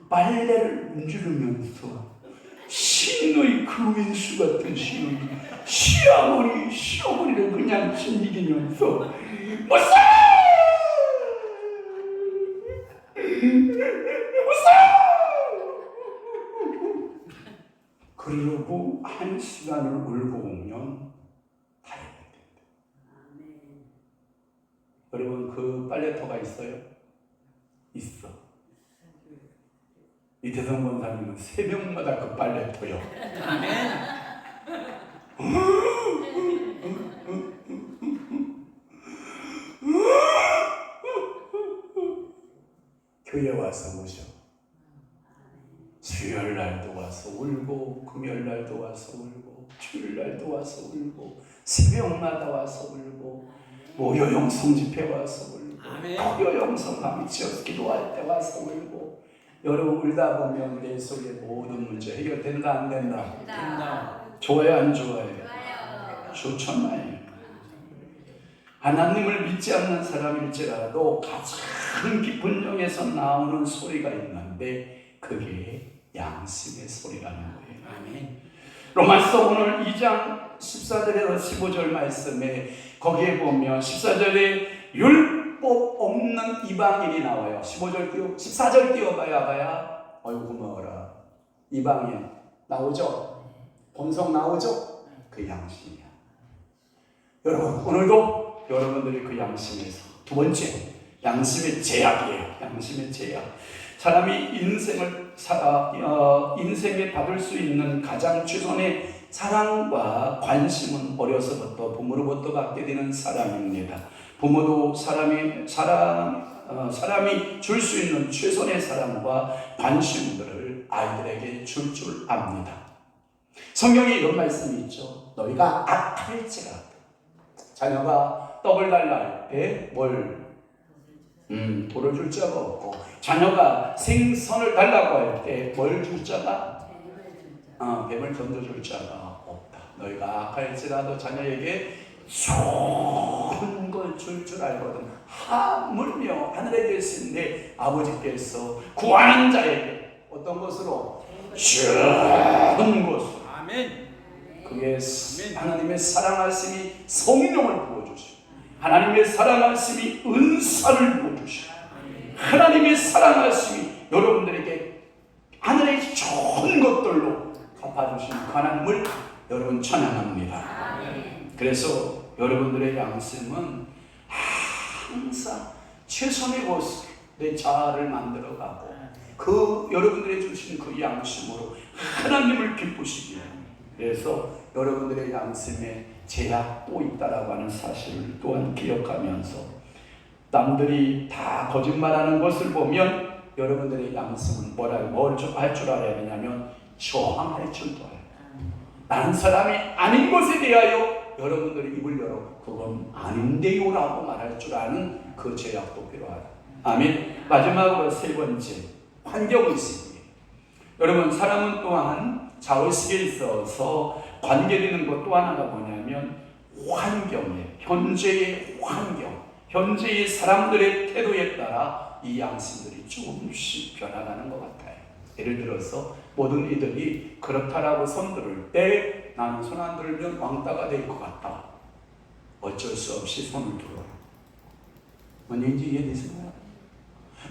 빨래를 문지르면서 신의 그윈수 같은 신의 시어머니를 그냥 짓이기면서 그러고 1시간을 울고 오면 다 해결된다. 여러분 그 빨래터가 있어요? 있어. 이태성 권사님은 새벽마다 그 빨래터요. 아멘. 교회 와서 오셔. 수요일날도 와서 울고, 금요일날도 와서 울고, 주일날도 와서 울고, 새벽마다 와서 울고, 목요형 성집회 와서 울고, 토요형 성남이 지어서 기도할 때 와서 울고. 여러분 울다 보면 내 속에 모든 문제 해결된다 안 된다? 된다. 좋아요 안 좋아요? 좋잖아요. 하나님을 믿지 않는 사람일지라도 가장 깊은 영에서 나오는 소리가 있는데 그게 양심의 소리라는 거예요. 아멘. 로마서 오늘 2장 14절에서 15절 말씀에 거기에 보면 14절에 율법 없는 이방인이 나와요. 14절 띄워봐야 어이구 고마워라. 이방인 나오죠? 본성 나오죠? 그 양심이야. 여러분 오늘도 여러분들이 그 양심에서 두 번째 양심의 제약이에요. 양심의 제약. 사람이 인생에 받을 수 있는 가장 최선의 사랑과 관심은 어려서부터 부모로부터 받게 되는 사랑입니다. 부모도 사람이 줄 수 있는 최선의 사랑과 관심들을 아이들에게 줄 압니다. 성경에 이런 말씀이 있죠. 너희가 악할지라도 자녀가 떡을 달라 할 때 돌을 줄 자가 없고 자녀가 생선을 달라고 할 때 뭘 줄 자가? 뱀을 던져줄 자가 없다. 너희가 악할지라도 자녀에게 좋은 걸 줄 알거든. 하물며 하늘에 계신데 아버지께서 구하는 자에게 어떤 것으로? 좋은 것으로. 아멘. 그게 하나님의 사랑하심이 성령을 부어주시고 하나님의 사랑하심이 은사를 부어주시고 하나님의 사랑하심이 여러분들에게 하늘의 좋은 것들로 갚아주신 하나님을 여러분 찬양합니다. 그래서 여러분들의 양심은 항상 최선의 것으로 내 자아를 만들어가고 그 여러분들이 주신 그 양심으로 하나님을 기쁘시게. 그래서 여러분들의 양심에 제약도 있다라고 하는 사실을 또한 기억하면서 남들이 다 거짓말하는 것을 보면 여러분들의 양심은 뭘 할 줄 알아야 되냐면 저항할 줄도 알아요. 다른 사람이 아닌 것에 대하여 여러분들이 입을 열어 그건 아닌데요 라고 말할 줄 아는 그 제약도 필요하다. 아멘. 마지막으로 세 번째, 환경의식이에요. 여러분, 사람은 또한 자의식에 있어서 관계되는 것 또 하나가 뭐냐면 환경이에요. 현재의 환경, 현재의 사람들의 태도에 따라 이 양심들이 조금씩 변화가는 것 같아요. 예를 들어서 모든 이들이 그렇다라고 손들을 때 나는 손 안 들면 왕따가 될 것 같다. 어쩔 수 없이 손을 들어요. 뭔 얘기인지 이해되시나요?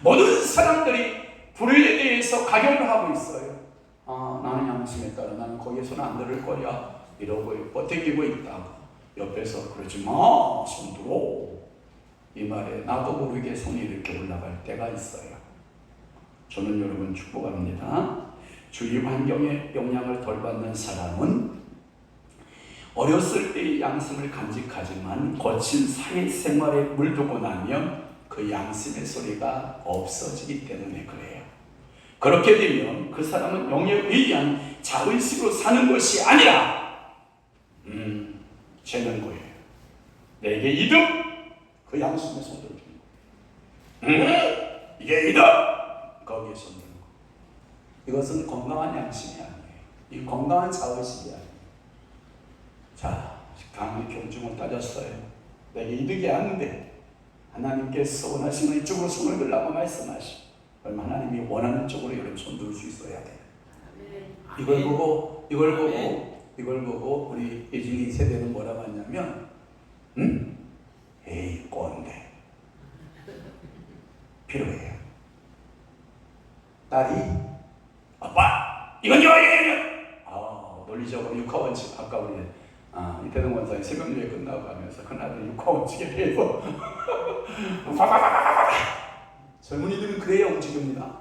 모든 사람들이 불의에 대해서 가격을 하고 있어요. 나는 양심에 따라 나는 거기에 손 안 들을 거야 이러고 버티고 있다가 옆에서 그러지 마, 손 들어. 이 말에 나도 모르게 손이 이렇게 올라갈 때가 있어요. 저는 여러분 축복합니다. 주위 환경에 영향을 덜 받는 사람은 어렸을 때의 양심을 간직하지만 거친 사회생활에 물들고 나면 그 양심의 소리가 없어지기 때문에 그래요. 그렇게 되면 그 사람은 영에 의한 자의식으로 사는 것이 아니라 재는 거예요. 내게 이득! 그 양심에 손들어 주는 거예요. 이게 이득! 거기에 손들어 주는 거예요. 이것은 건강한 양심이 아니에요. 이 건강한 자의식이 아니에요. 자, 강의 경중을 따졌어요. 내게 이득이 아닌데 하나님께서 원하시는 이쪽으로 손을 들라고 말씀하시고 그럼 하나님이 원하는 쪽으로 이런 손 들 수 있어야 돼요. 이걸 보고 우리 예진이 세대는 뭐라고 하냐면 에이 꼰대 필요해요. 딸이 아빠 이건 논리적으로 육하원칙 아까 우리 이태동 원사님 새벽예배 끝나고 가면서 그날은 육하원칙에 대해서 젊은이들은 그래야 움직입니다.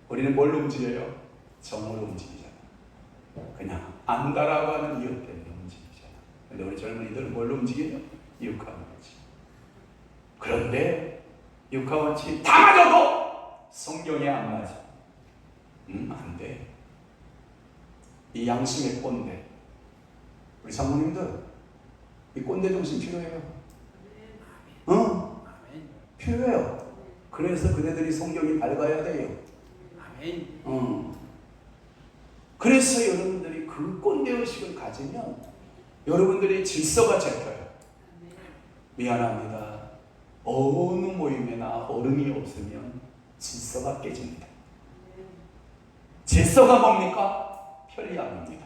우리는 뭘로 움직여요? 정으로 움직이잖아. 그냥 안다라고 하는 이유 때문에 움직이잖아. 근데 우리 젊은이들은 뭘로 움직여요? 육하원칙. 그런데 육하원칙이 다 맞아도 성경에 안 맞아. 안 돼. 이 양심의 꼰대. 우리 장모님들 이 꼰대 정신 필요해요. 필요해요. 그래서 그네들이 성경이 밝아야 돼요. 그래서 여러분들이 그 꼰대의식을 가지면 여러분들의 질서가 잡혀요. 미안합니다. 어느 모임에나 어른이 없으면 질서가 깨집니다. 질서가 뭡니까? 편리함입니다.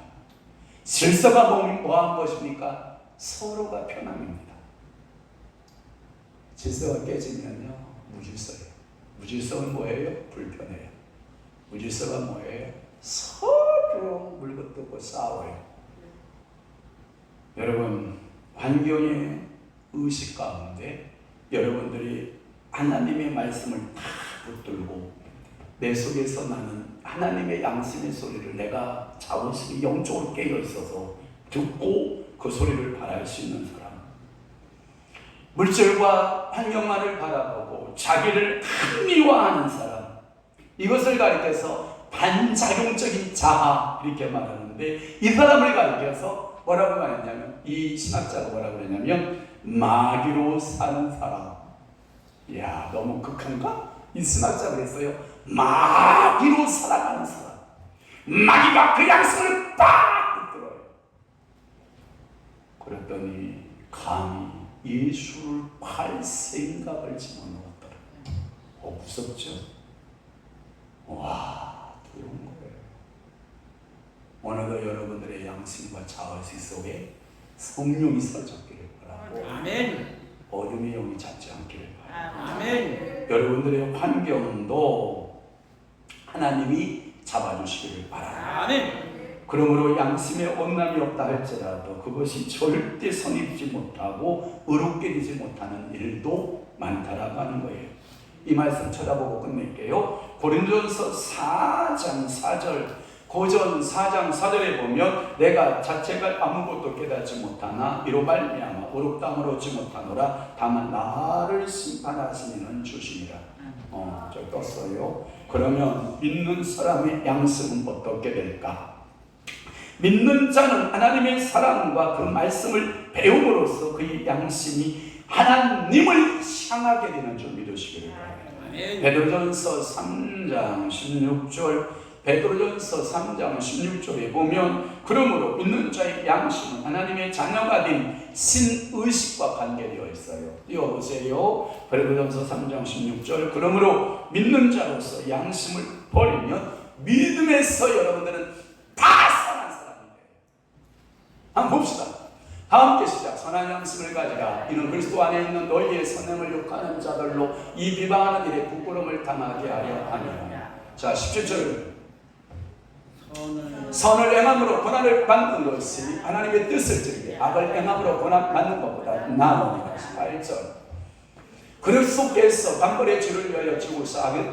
질서가 뭐한 것입니까? 서로가 편함입니다. 질서가 깨지면요 무질서예요. 무질서는 뭐예요? 불편해요. 무질서가 뭐예요? 서로 물고뜯고 싸워요. 여러분, 환경의 의식 가운데 여러분들이 하나님의 말씀을 다 붙들고 내 속에서 나는 하나님의 양심의 소리를 내가 자원심이 영적으로 깨어 있어서 듣고 그 소리를 바랄 수 있는 사람, 물질과 환경만을 바라보고 자기를 합리화하는 사람, 이것을 가리켜서 반작용적인 자아 이렇게 말하는데 이 사람을 가리켜서 뭐라고 말했냐면 이 신학자가 뭐라고 그랬냐면 마귀로 사는 사람. 이야 너무 극한가? 이 신학자가 그랬어요. 마귀로 살아가는 사람. 마귀가 그 양심을 빡 붙들어요. 그랬더니 감히 예수를 팔 생각을 집어넣었더라. 무섭죠? 와, 두려운 거예요. 오늘도 여러분들의 양심과 자의식 속에 성령이 서적기를 바라고 아멘. 어둠의 영이 잡지 않기를 바랍니다. 아멘. 여러분들의 환경도 하나님이 잡아주시기를 바랍니다. 아멘. 그러므로 양심에 온남이 없다 할지라도 그것이 절대 선입지 못하고 의롭게 되지 못하는 일도 많다라고 하는 거예요. 이 말씀 쳐다보고 끝낼게요. 고린도전서 4장 4절 고전 4장 4절에 보면 내가 자체가 아무것도 깨닫지 못하나 이로 말미암아 의롭다함을 얻지 못하노라 다만 나를 심판하시는 주시니라. 저 떴어요. 그러면 믿는 사람의 양심은 어떻게 될까? 믿는 자는 하나님의 사랑과 그 말씀을 배움으로써 그의 양심이 하나님을 향하게 되는 줄 믿으시기를 바랍니다. 아멘. 베드로전서 3장 16절 베드로전서 3장 16절에 보면 그러므로 믿는 자의 양심은 하나님의 자녀가 된 신의식과 관계되어 있어요. 띄워보세요. 베드로전서 3장 16절 그러므로 믿는 자로서 양심을 버리면 믿음에서 여러분들은 파산한 사람이 돼요. 한번 봅시다. 다음 게 시작. 선한 양심을 가지라. 이는 그리스도 안에 있는 너희의 선행을 욕하는 자들로 이 비방하는 일에 부끄러움을 당하게 하려 함이라. 자 17절 선을 행함으로 고난을 받는 것이 하나님의 뜻을 지르게 악을 행함으로 고난 받는 것보다 나으니라. 18절 그리스도께서 강벌의 죄를 위하여 죽으사 악의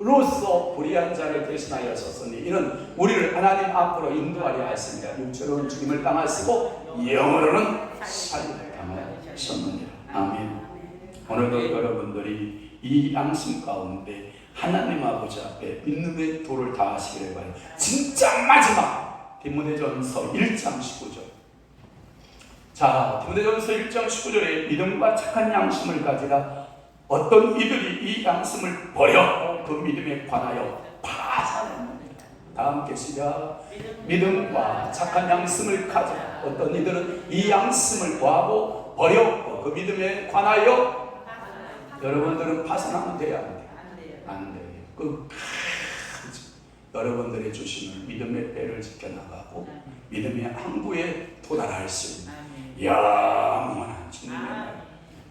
의로서 불의한 자를 대신하여 섰으니 이는 우리를 하나님 앞으로 인도하려 하였습니다. 육체로는 죽임을 당하시고 영으로는 살인을 당하셨느니라. 아멘. 오늘도 여러분들이 이 양심 가운데 하나님 아버지 앞에 믿음의 도를 다하시기를 바라요. 진짜 마지막 디모데전서 1장 19절. 자, 디모데전서 1장 19절에 믿음과 착한 양심을 가지라. 어떤 이들이 이 양심을 버려 그 믿음에 관하여 파산했느니라. 다 함께 시작. 믿음과 착한 양심을 가지라. 어떤 이들은 이 양심을 구하고 버려 그 믿음에 관하여 여러분들은 파산하면 돼야 안 돼요? 안 돼요. 여러분들이 주시는 믿음의 배를 지켜나가고 믿음의 항구에 도달할 수 있는 영원한 주님의 말.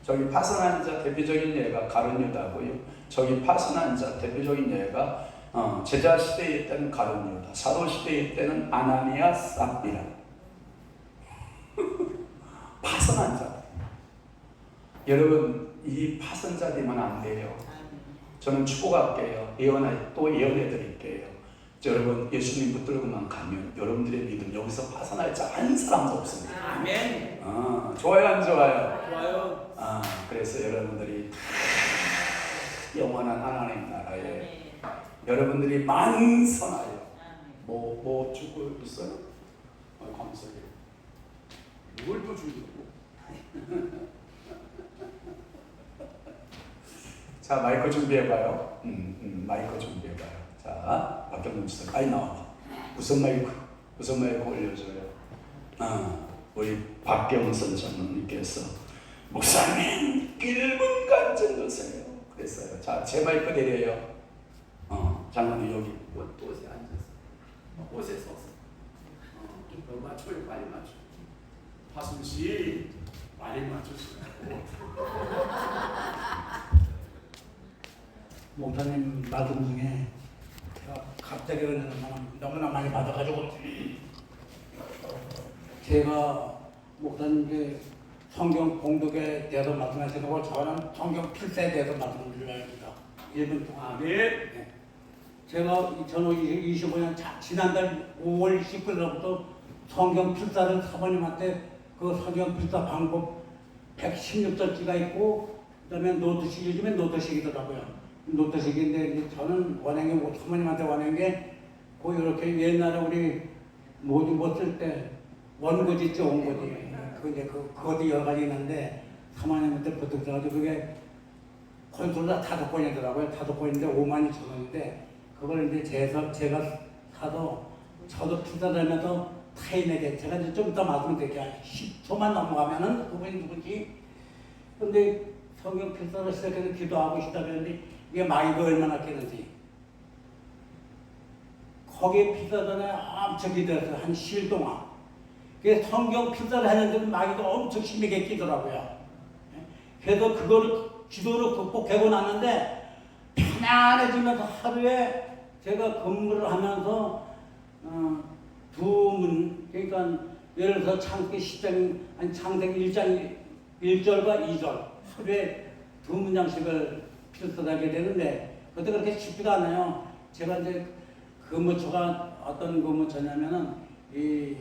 저기 파선한 자 대표적인 예가 가룟 유다고요. 저기 파선한 자 대표적인 예가 제자 시대에 있던 가룟 유다, 사도 시대에 있던 아나니아 삽비라. 파선한 자. 여러분 이 파선자 되면 안 돼요. 저는 축복할게요. 또 예언해 드릴게요. 여러분 예수님 붙들고만 가면 여러분들의 믿음 여기서 파산할 자 한 사람도 없습니다. 아멘. 좋아요 안 좋아요? 좋아요. 그래서 여러분들이 영원한 하나님 나라에 여러분들이 만선하여 뭐 주고 있어요? 감사해요. 뭘 또 주려고? 자 마이크 준비해봐요. 마이크 준비해봐요. 자 박경문 지사 빨리 나와. 무슨 마이크 올려줘요. 우리 박경선 전무님께서 목사님 1분간 정도세요 그랬어요. 자 제 마이크 내려요. 장로님 여기 옷에 앉았어. 옷에 서서 맞춰요. 빨리 맞춰. 화순씨 빨리 맞추시라고. 목사님 말씀 중에 제가 갑자기 너무나 많이 받아가지고 제가 목사님께 성경 공독에 대해서 말씀하시고 저는 성경 필사에 대해서 말씀드려야 합니다. 1분 동안. 네. 제가 2025년 지난달 5월 19일부터 성경 필사를 사모님한테 그 성경 필사 방법 116절지가 있고 그다음에 노트식 요즘에 노트식이더라고요. 노트식인데 저는 원하는 게 사모님한테 원하는 게 그 이렇게 옛날에 우리 모주 쓸 때 원고지 있죠. 원고지 그것도 여러 가지 있는데 사모님한테 부탁해가지고 그게 콘솔다 5권이더라고요. 5권인데 52,000원인데 그걸 이제 제가 사서 저도 투자를 하면서 타인에게 제가 이제 좀 이따 말씀드릴게요. 10초만 넘어가면은 그분이 누구지? 근데 성경 필사를 시작해서 기도하고 시작했는데 이게 마이가 얼마나 깨는지 거기에 필사전에 엄청 기도했어요. 한 10일 동안. 그래서 성경 필사를 하는데도 마이도 엄청 심하게 끼더라고요. 그래서 그거를 기도로 극복하고 났는데 편안해지면서 하루에 제가 근무를 하면서 그러니까 예를 들어서 창세기 10장 아니 창세기 1장 1절과 2절 하루에 2문장씩을 필사하게 되는데 그것도 그렇게 쉽지가 않아요. 제가 이제 근무처가 어떤 근무처냐면은 이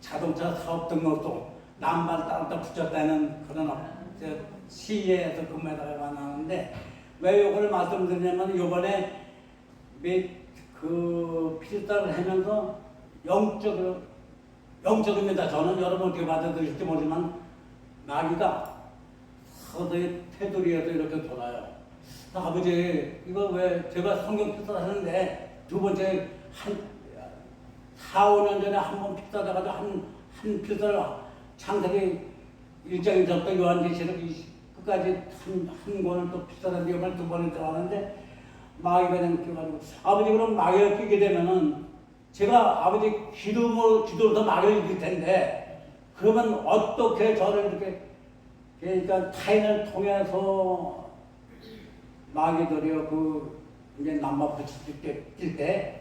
자동차 사업 등록도 남발 따로 붙였다는 그런 시에서 근무하다가 나왔는데 왜 이걸 말씀드리냐면 이번에 그 필사를 하면서 영적입니다. 저는 여러분 어떻게 받아들일지 모르지만 마귀가 서서히 테두리에서 이렇게 돌아요. 아버지 이거 왜 제가 성경 필사 하는데 두 번째 한 4, 5년 전에 한 번 필사해가지고 한 필사를 창세기 1장 1절부터 요한계시록 끝까지 한 권을 또 필사하는데 이번에 두 번을 들어가는데 마귀가 그냥 껴가지고 아버지 그럼 마귀가 끼게 되면은 제가 아버지 기도로서 마귀를 이길 텐데 그러면 어떻게 저를 이렇게 그러니까 타인을 통해서 마귀들이요 이제 남바붙일 때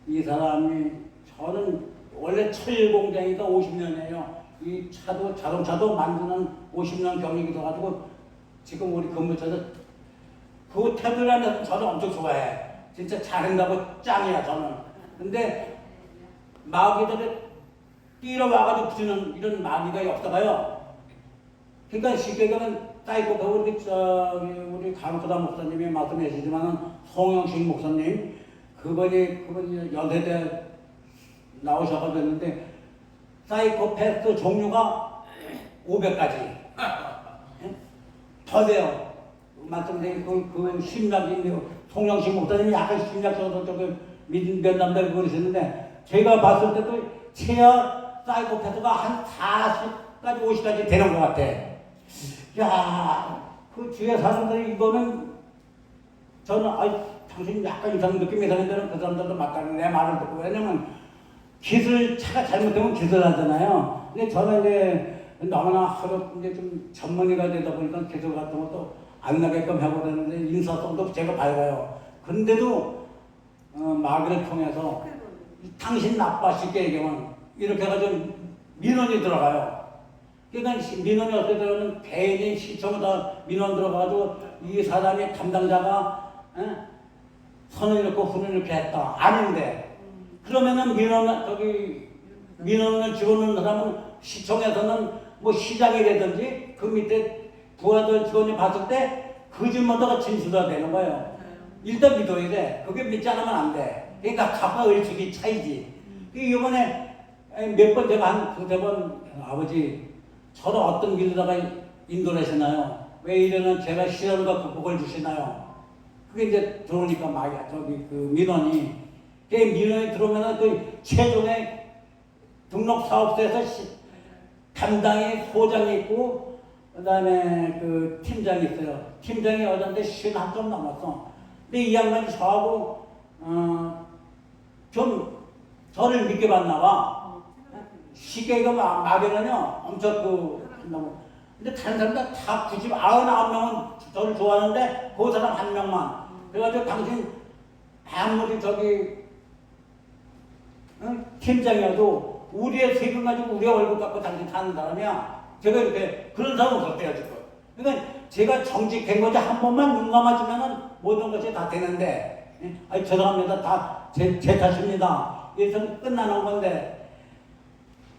이 사람이 저는 원래 철공장이니까 50년이에요. 이 자동차도 만드는 50년 경력이 돼가지고 지금 우리 근무처에서 그 테두리라는 저는 엄청 좋아해. 진짜 잘한다고 짱이야 저는. 근데 마귀들을 뛰러 와가지고 붙이는 이런 마귀가 없다가요. 그러니까 쉽게 얘기하면 사이코패 우리 강토다 목사님이 말씀하시지만은 송영식 목사님 그분이 연세대 나오셔가지고 했는데 사이코패스 종류가 500가지 더 돼요. 말씀드린 그 심리학이 송영식 목사님이 약간 심리학적으로 조금 믿는 남자 그러셨는데 제가 봤을 때도 최하 사이코패스가 한 40까지 50까지 되는 것 같아. 야, 그 주위에 사람들이 이거는 저는 당신 약간 이상 느낌이 드는데는 그 사람들도 맞다는 내 말을 듣고 왜냐면 차가 잘못되면 기술하잖아요. 근데 저는 이제 너무나 하루 이제 좀 전문의가 되다 보니까 기술 같은 것도 안 나게끔 하고 그러는데 인사성도 제가 밝아요. 근데도 마귀를 통해서 당신 나빠 쉽게 얘기하면 이렇게 해가지고 민원이 들어가요. 그러니까 민원이 어떻게 들어가면 개인이 시청에다 민원 들어가가지고 이 사람이 담당자가 선을 잃고 훈을 잃게 했다. 아닌데 그러면은 민원을 집어넣는 사람은 시청에서는 뭐 시장이라든지 그 밑에 부하들 직원이 봤을 때 그 집마다가 진술해야 되는 거예요. 일단 믿어야 돼. 그게 믿지 않으면 안 돼. 그러니까 각각 의식이 차이지. 이번에 몇 번 제가 한 두세 번 아버지 저를 어떤 길로다가 인도하시나요? 왜 이러는 제가 시련과 극복을 주시나요? 그게 이제 들어오니까 말이야. 그 민원이. 그 민원이 들어오면은 그 최종의 등록사업소에서 담당이 소장이 있고, 그 다음에 그 팀장이 있어요. 팀장이 어딘데 51점 남았어. 근데 이 양반이 저하고, 좀 저를 믿게 봤나 봐. 쉽게 이거 막연하냐? 엄청 한다고. 근데 다른 사람들 다 99명은 저를 좋아하는데 그 사람 한 명만. 그래가지고 당신 아무리 팀장이어도 우리의 세금 가지고 우리의 월급 갖고 당신 사는 사람이야. 제가 이렇게 그런 사람은 어때야 될 거예요. 그러니까 제가 정직한 거지 한 번만 눈 감아주면은 모든 것이 다 되는데 죄송합니다. 다 제 탓입니다. 이래서 끝나는 건데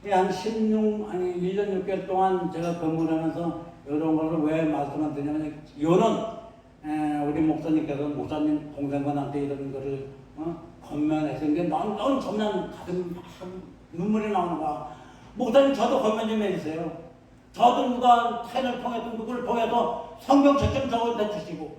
한 1년 6개월 동안 제가 근무를 하면서 이런 거를 왜 말씀을 드냐면 이거는 우리 목사님 동생분한테 이런 거를 건면했었는데 넌 정말 가슴 눈물이 나오는 거야. 목사님 저도 건면 좀 해주세요. 저도 누가 타인을 통해서 누구를 통해서 성경 책좀 적어다 주시고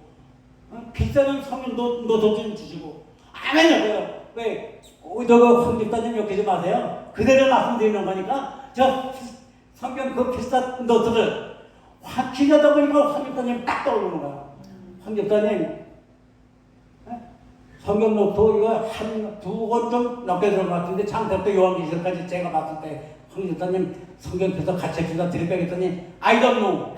비싼 성경 노트 좀 주시고 아멘이고요. 왜 황 집사님 욕하지 마세요. 그대로 말씀드리는 거니까 저 성경 그 비싼 노트를 확실하다 보니까 황 집사님 딱 떠오르는 거야. 황 집사님 성경 노트 이거 한 두 권 좀 넘게 들어간 것 같은데 창세부터 요한계시록까지 제가 봤을 때 황 집사님 성경에서 같이 해주다 드릴까 했더니 I don't know.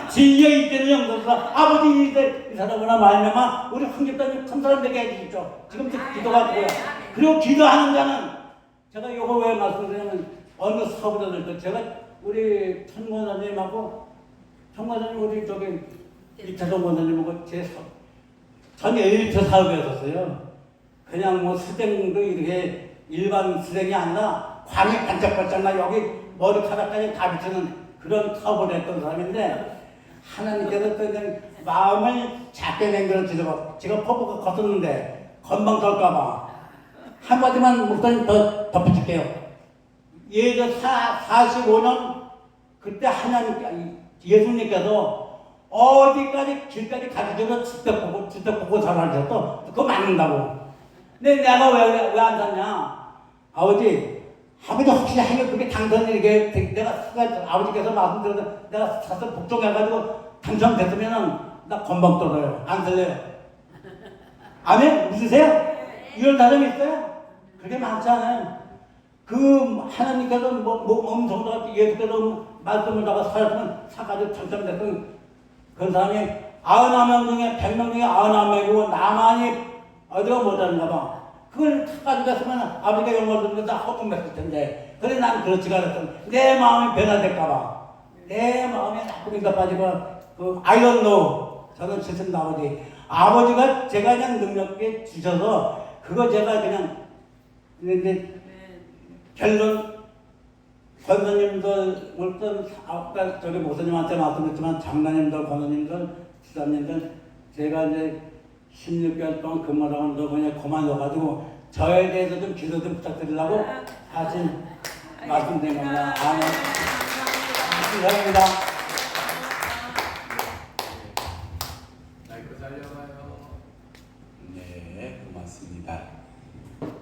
진리에 있다는 영성사 아버지 이 사람으로 말미암아 우리 황 집사님 큰 사람 되게 해주십시오. 지금 기도가 뭐야. 그리고 기도하는 자는 제가 이거 왜 말씀드리냐면 어느 사업자들도 제가 우리 천권사님하고 천권사님 우리 이태성 권사님하고 전 엘리트 사업이었었어요. 그냥 뭐 수댕도 이렇게 일반 수댕이 아니라 광이 반짝반짝 나 여기 머리카락까지 다 비치는 그런 사업을 했던 사람인데 하나님께서 그냥 마음을 작게 만들어 주셔서 제가 퍼붓고 걷었는데 건방 떨까봐 한마디만 목사님 더 덧붙일게요. 예전 45년 그때 하나님 예수님께서 어디까지 길까지 가르쳐서 주택 보고 살아주셨어. 그거 맞는다고. 근데 내가 왜 안 샀냐? 아버지 확실히 하면 그게 당선이게 내가 아버지께서 말씀드려서 내가 사서 복종해가지고 당첨됐으면은 나 건방 떨어요. 안 살래요. 아멘? 웃으세요? 이런 사람이 있어요? 그게 많지 않아요. 그 하나님께서 엄청나게 예수께서 말씀을 다가 살았으면 사가지고 당첨됐던 그 사람이 99명 중에 100명 중에 99명이고 나만이 어디가 못하는가 봐. 그걸 가지고 갔으면 아버지가 영광을 듣는다 허둥댔을 텐데. 그래 난 그렇지가 않았어. 내 마음이 변화될까봐. 내 마음이 나쁘니까 빠지고 I don't know. 저는 죄송합니다 아버지. 아버지가 제가 그냥 능력에 주셔서 그거 제가 그냥 이제 결론 권사님들 물론 아까 저기 목사님한테 말씀했지만 장로님들, 권사님들, 지사님들 제가 이제 16개월 동안 근무를 하면서 그냥 그만둬가지고 저에 대해서 좀 기도 좀 부탁드리려고 하신 말씀드린 겁니다. 아멘. 감사합니다. 마이크 살려봐요. 네, 고맙습니다.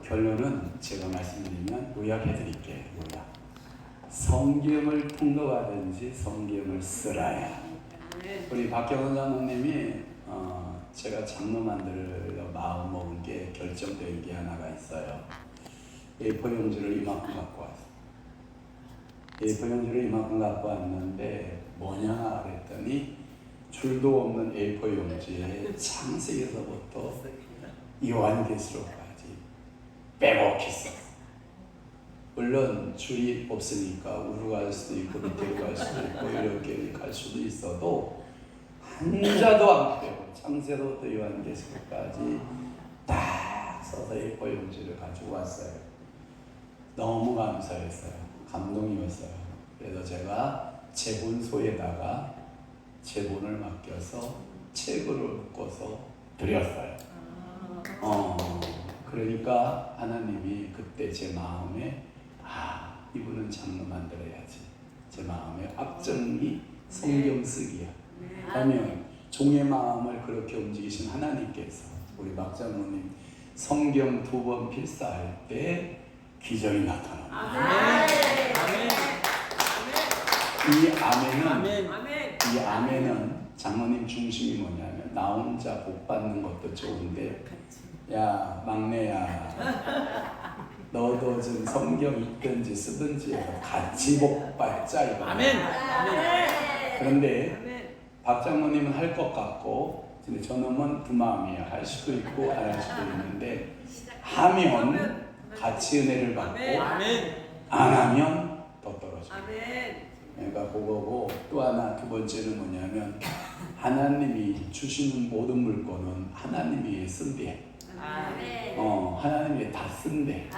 결론은 제가 말씀드리면 요약해드릴게요. 요약. 성경을 통독하든지 성경을 쓰라야. 우리 박경원 장로님이 제가 장로 만들어 마음 먹은 게 결정된 게 하나가 있어요. A4 용지를 이만큼 갖고 왔어요. A4 용지를 이만큼 갖고 왔는데 뭐냐 그랬더니 줄도 없는 A4 용지에 창세기에서부터 요한계시록까지 빼곡히 썼어요. 물론 줄이 없으니까 우로 갈 수도 있고 밑으로 갈 수도 있고 이렇게 갈 수도 있어도 한자도 안 빼고 창세로부터 요한계시록까지 딱 써서 A4 용지를 가지고 왔어요. 너무 감사했어요. 감동이었어요. 그래서 제가 제본소에다가 제본을 맡겨서 책으로 묶어서 드렸어요. 그러니까 하나님이 그때 제 마음에 이분은 장로 만들어야지. 제 마음에 압정이 성경 쓰기야. 하면 종의 마음을 그렇게 움직이신 하나님께서 우리 박장로님 성경 2번 필사할 때 기적이 나타납니다. 이 아멘은 장로님 중심이 뭐냐면 나 혼자 복 받는 것도 좋은데 야 막내야 너도 좀 성경 읽든지 쓰든지 해서 같이 복 받자 이거. 아멘. 그런데 박 장로님은 할 것 같고 근데 저놈은 두 마음이에요. 할 수도 있고 안 할 수도 있는데 하면 같이 은혜를 받고 안 하면 더 떨어져요. 그러니까 그거고 또 하나 두 번째는 뭐냐면 하나님이 주시는 모든 물건은 하나님이 쓴대. 하나님이 다 쓴대.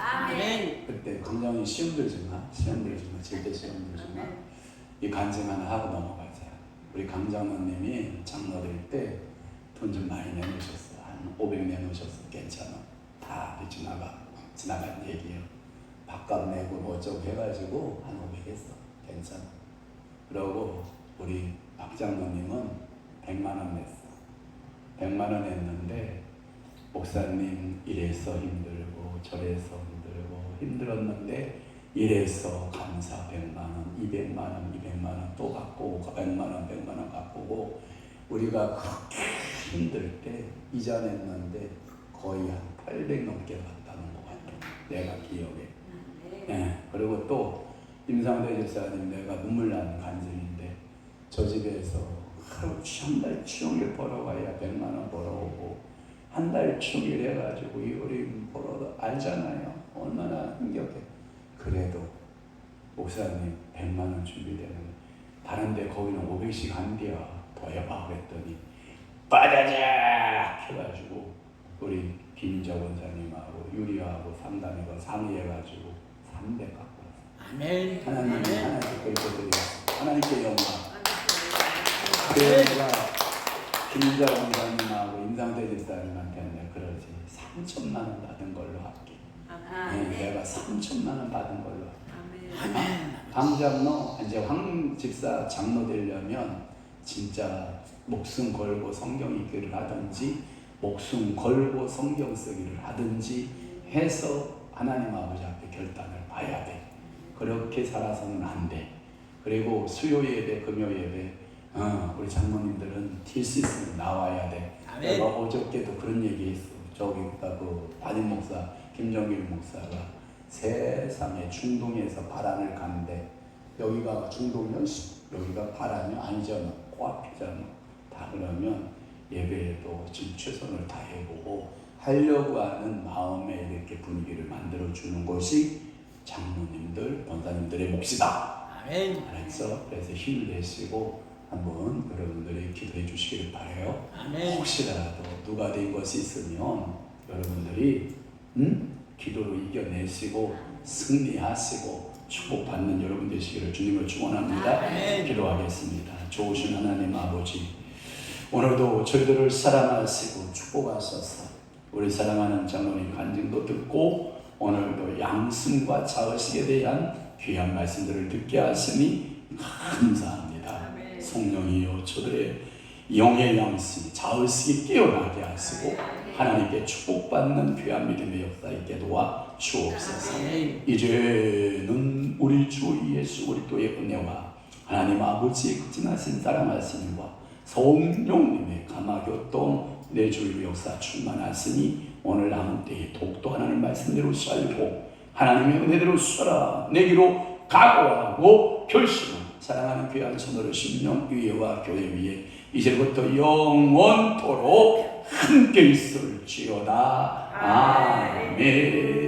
그때 굉장히 시험 들지 마. 절대 시험 들지 마. 이 간증 하나 하고 넘어가자. 우리 강장로님이 장로 될 때 돈 좀 많이 내놓으셨어. 한 500 내놓으셨어. 괜찮아. 다 지나간 얘기예요. 밥값 내고 뭐 어쩌고 해가지고 한 500 했어. 괜찮아. 그러고 우리 박 장로님은 100만 원 냈어. 100만 원 냈는데 목사님 이래서 힘들고 저래서 힘들었는데 이래서 감사 100만 원, 200만 원, 200만 원 또 갖고 오고 100만 원 갖고 오고 우리가 그렇게 힘들 때 이자 냈는데 거의 한 800 넘게 갔다는 것 같아. 내가 기억에. 네. 그리고 또 임상대 집사님 내가 눈물 나는 간증인데 저 집에서 하루 한 달 종일 벌어가야 100만 원 벌어오고 한 달 종일 해가지고 이 어린 벌어도 알잖아요. 얼마나 힘겹게. 그래도 목사님 100만 원 준비되는 다른데 거기는 500씩 한대요. 더 해봐 그랬더니 빠자작 해가지고 우리 김인자 원사님하고 유리하고 상담이고 상의해가지고 300 갖고 왔어요. 아멘. 하나님께 드리겠습니다. 하나님께 영광. 그래서 내가 김인자 원사님하고 임상대 집사님한테 내가 그러지 3천만 원 받은 걸로 할게. 내가 3천만 원 받은 걸로. 아멘. 황장로 이제 황 집사 장로 되려면 진짜 목숨 걸고 성경 읽기를 하든지 목숨 걸고 성경 쓰기를 하든지 해서 하나님 아버지 앞에 결단을 봐야 돼. 그렇게 살아서는 안 돼. 그리고 수요 예배, 금요 예배 우리 장로님들은 튈 수 있으면 나와야 돼. 아멘. 내가 어저께도 그런 얘기했어. 저기 그 담임 목사 김정길 목사가 세상에 중동에서 바람을 가는데 여기가 중동이면 여기가 바람이 아니잖아. 코앞이잖아. 다 그러면 예배에도 지금 최선을 다해보고 하려고 하는 마음에 이렇게 분위기를 만들어주는 것이 장로님들, 권사님들의 몫이다. 아멘. 알았어? 그래서 힘을 내시고 한번 여러분들이 기도해 주시기를 바라요. 아멘. 혹시라도 누가 된 것이 있으면 여러분들이 기도로 이겨내시고 승리하시고 축복받는 여러분 되시기를 주님을 축원합니다. 아멘. 기도하겠습니다. 좋으신 하나님 아버지, 오늘도 저희들을 사랑하시고 축복하셔서 우리 사랑하는 장로님 간증도 듣고 오늘도 양심과 자의식에 대한 귀한 말씀들을 듣게 하시니 감사합니다. 성령이여 저들의 영의 양심, 자의식이 깨어나게 하시고 하나님께 축복받는 귀한 믿음의 역사 있게 도와 주옵소서. 이제는 우리 주 예수 그리스도의 은혜와 하나님 아버지의 극진하신 사랑하심과 성령님의 감화교통 내 주의 역사 충만하시니 오늘 남은 때에 더욱더 하나님 말씀대로 살고 하나님의 은혜대로 살아내기로 각오하고 결심한 사랑하는 귀한 손으로 심령 위에와 교회 위에 이제부터 영원토록 함께 있을지어다. 아멘.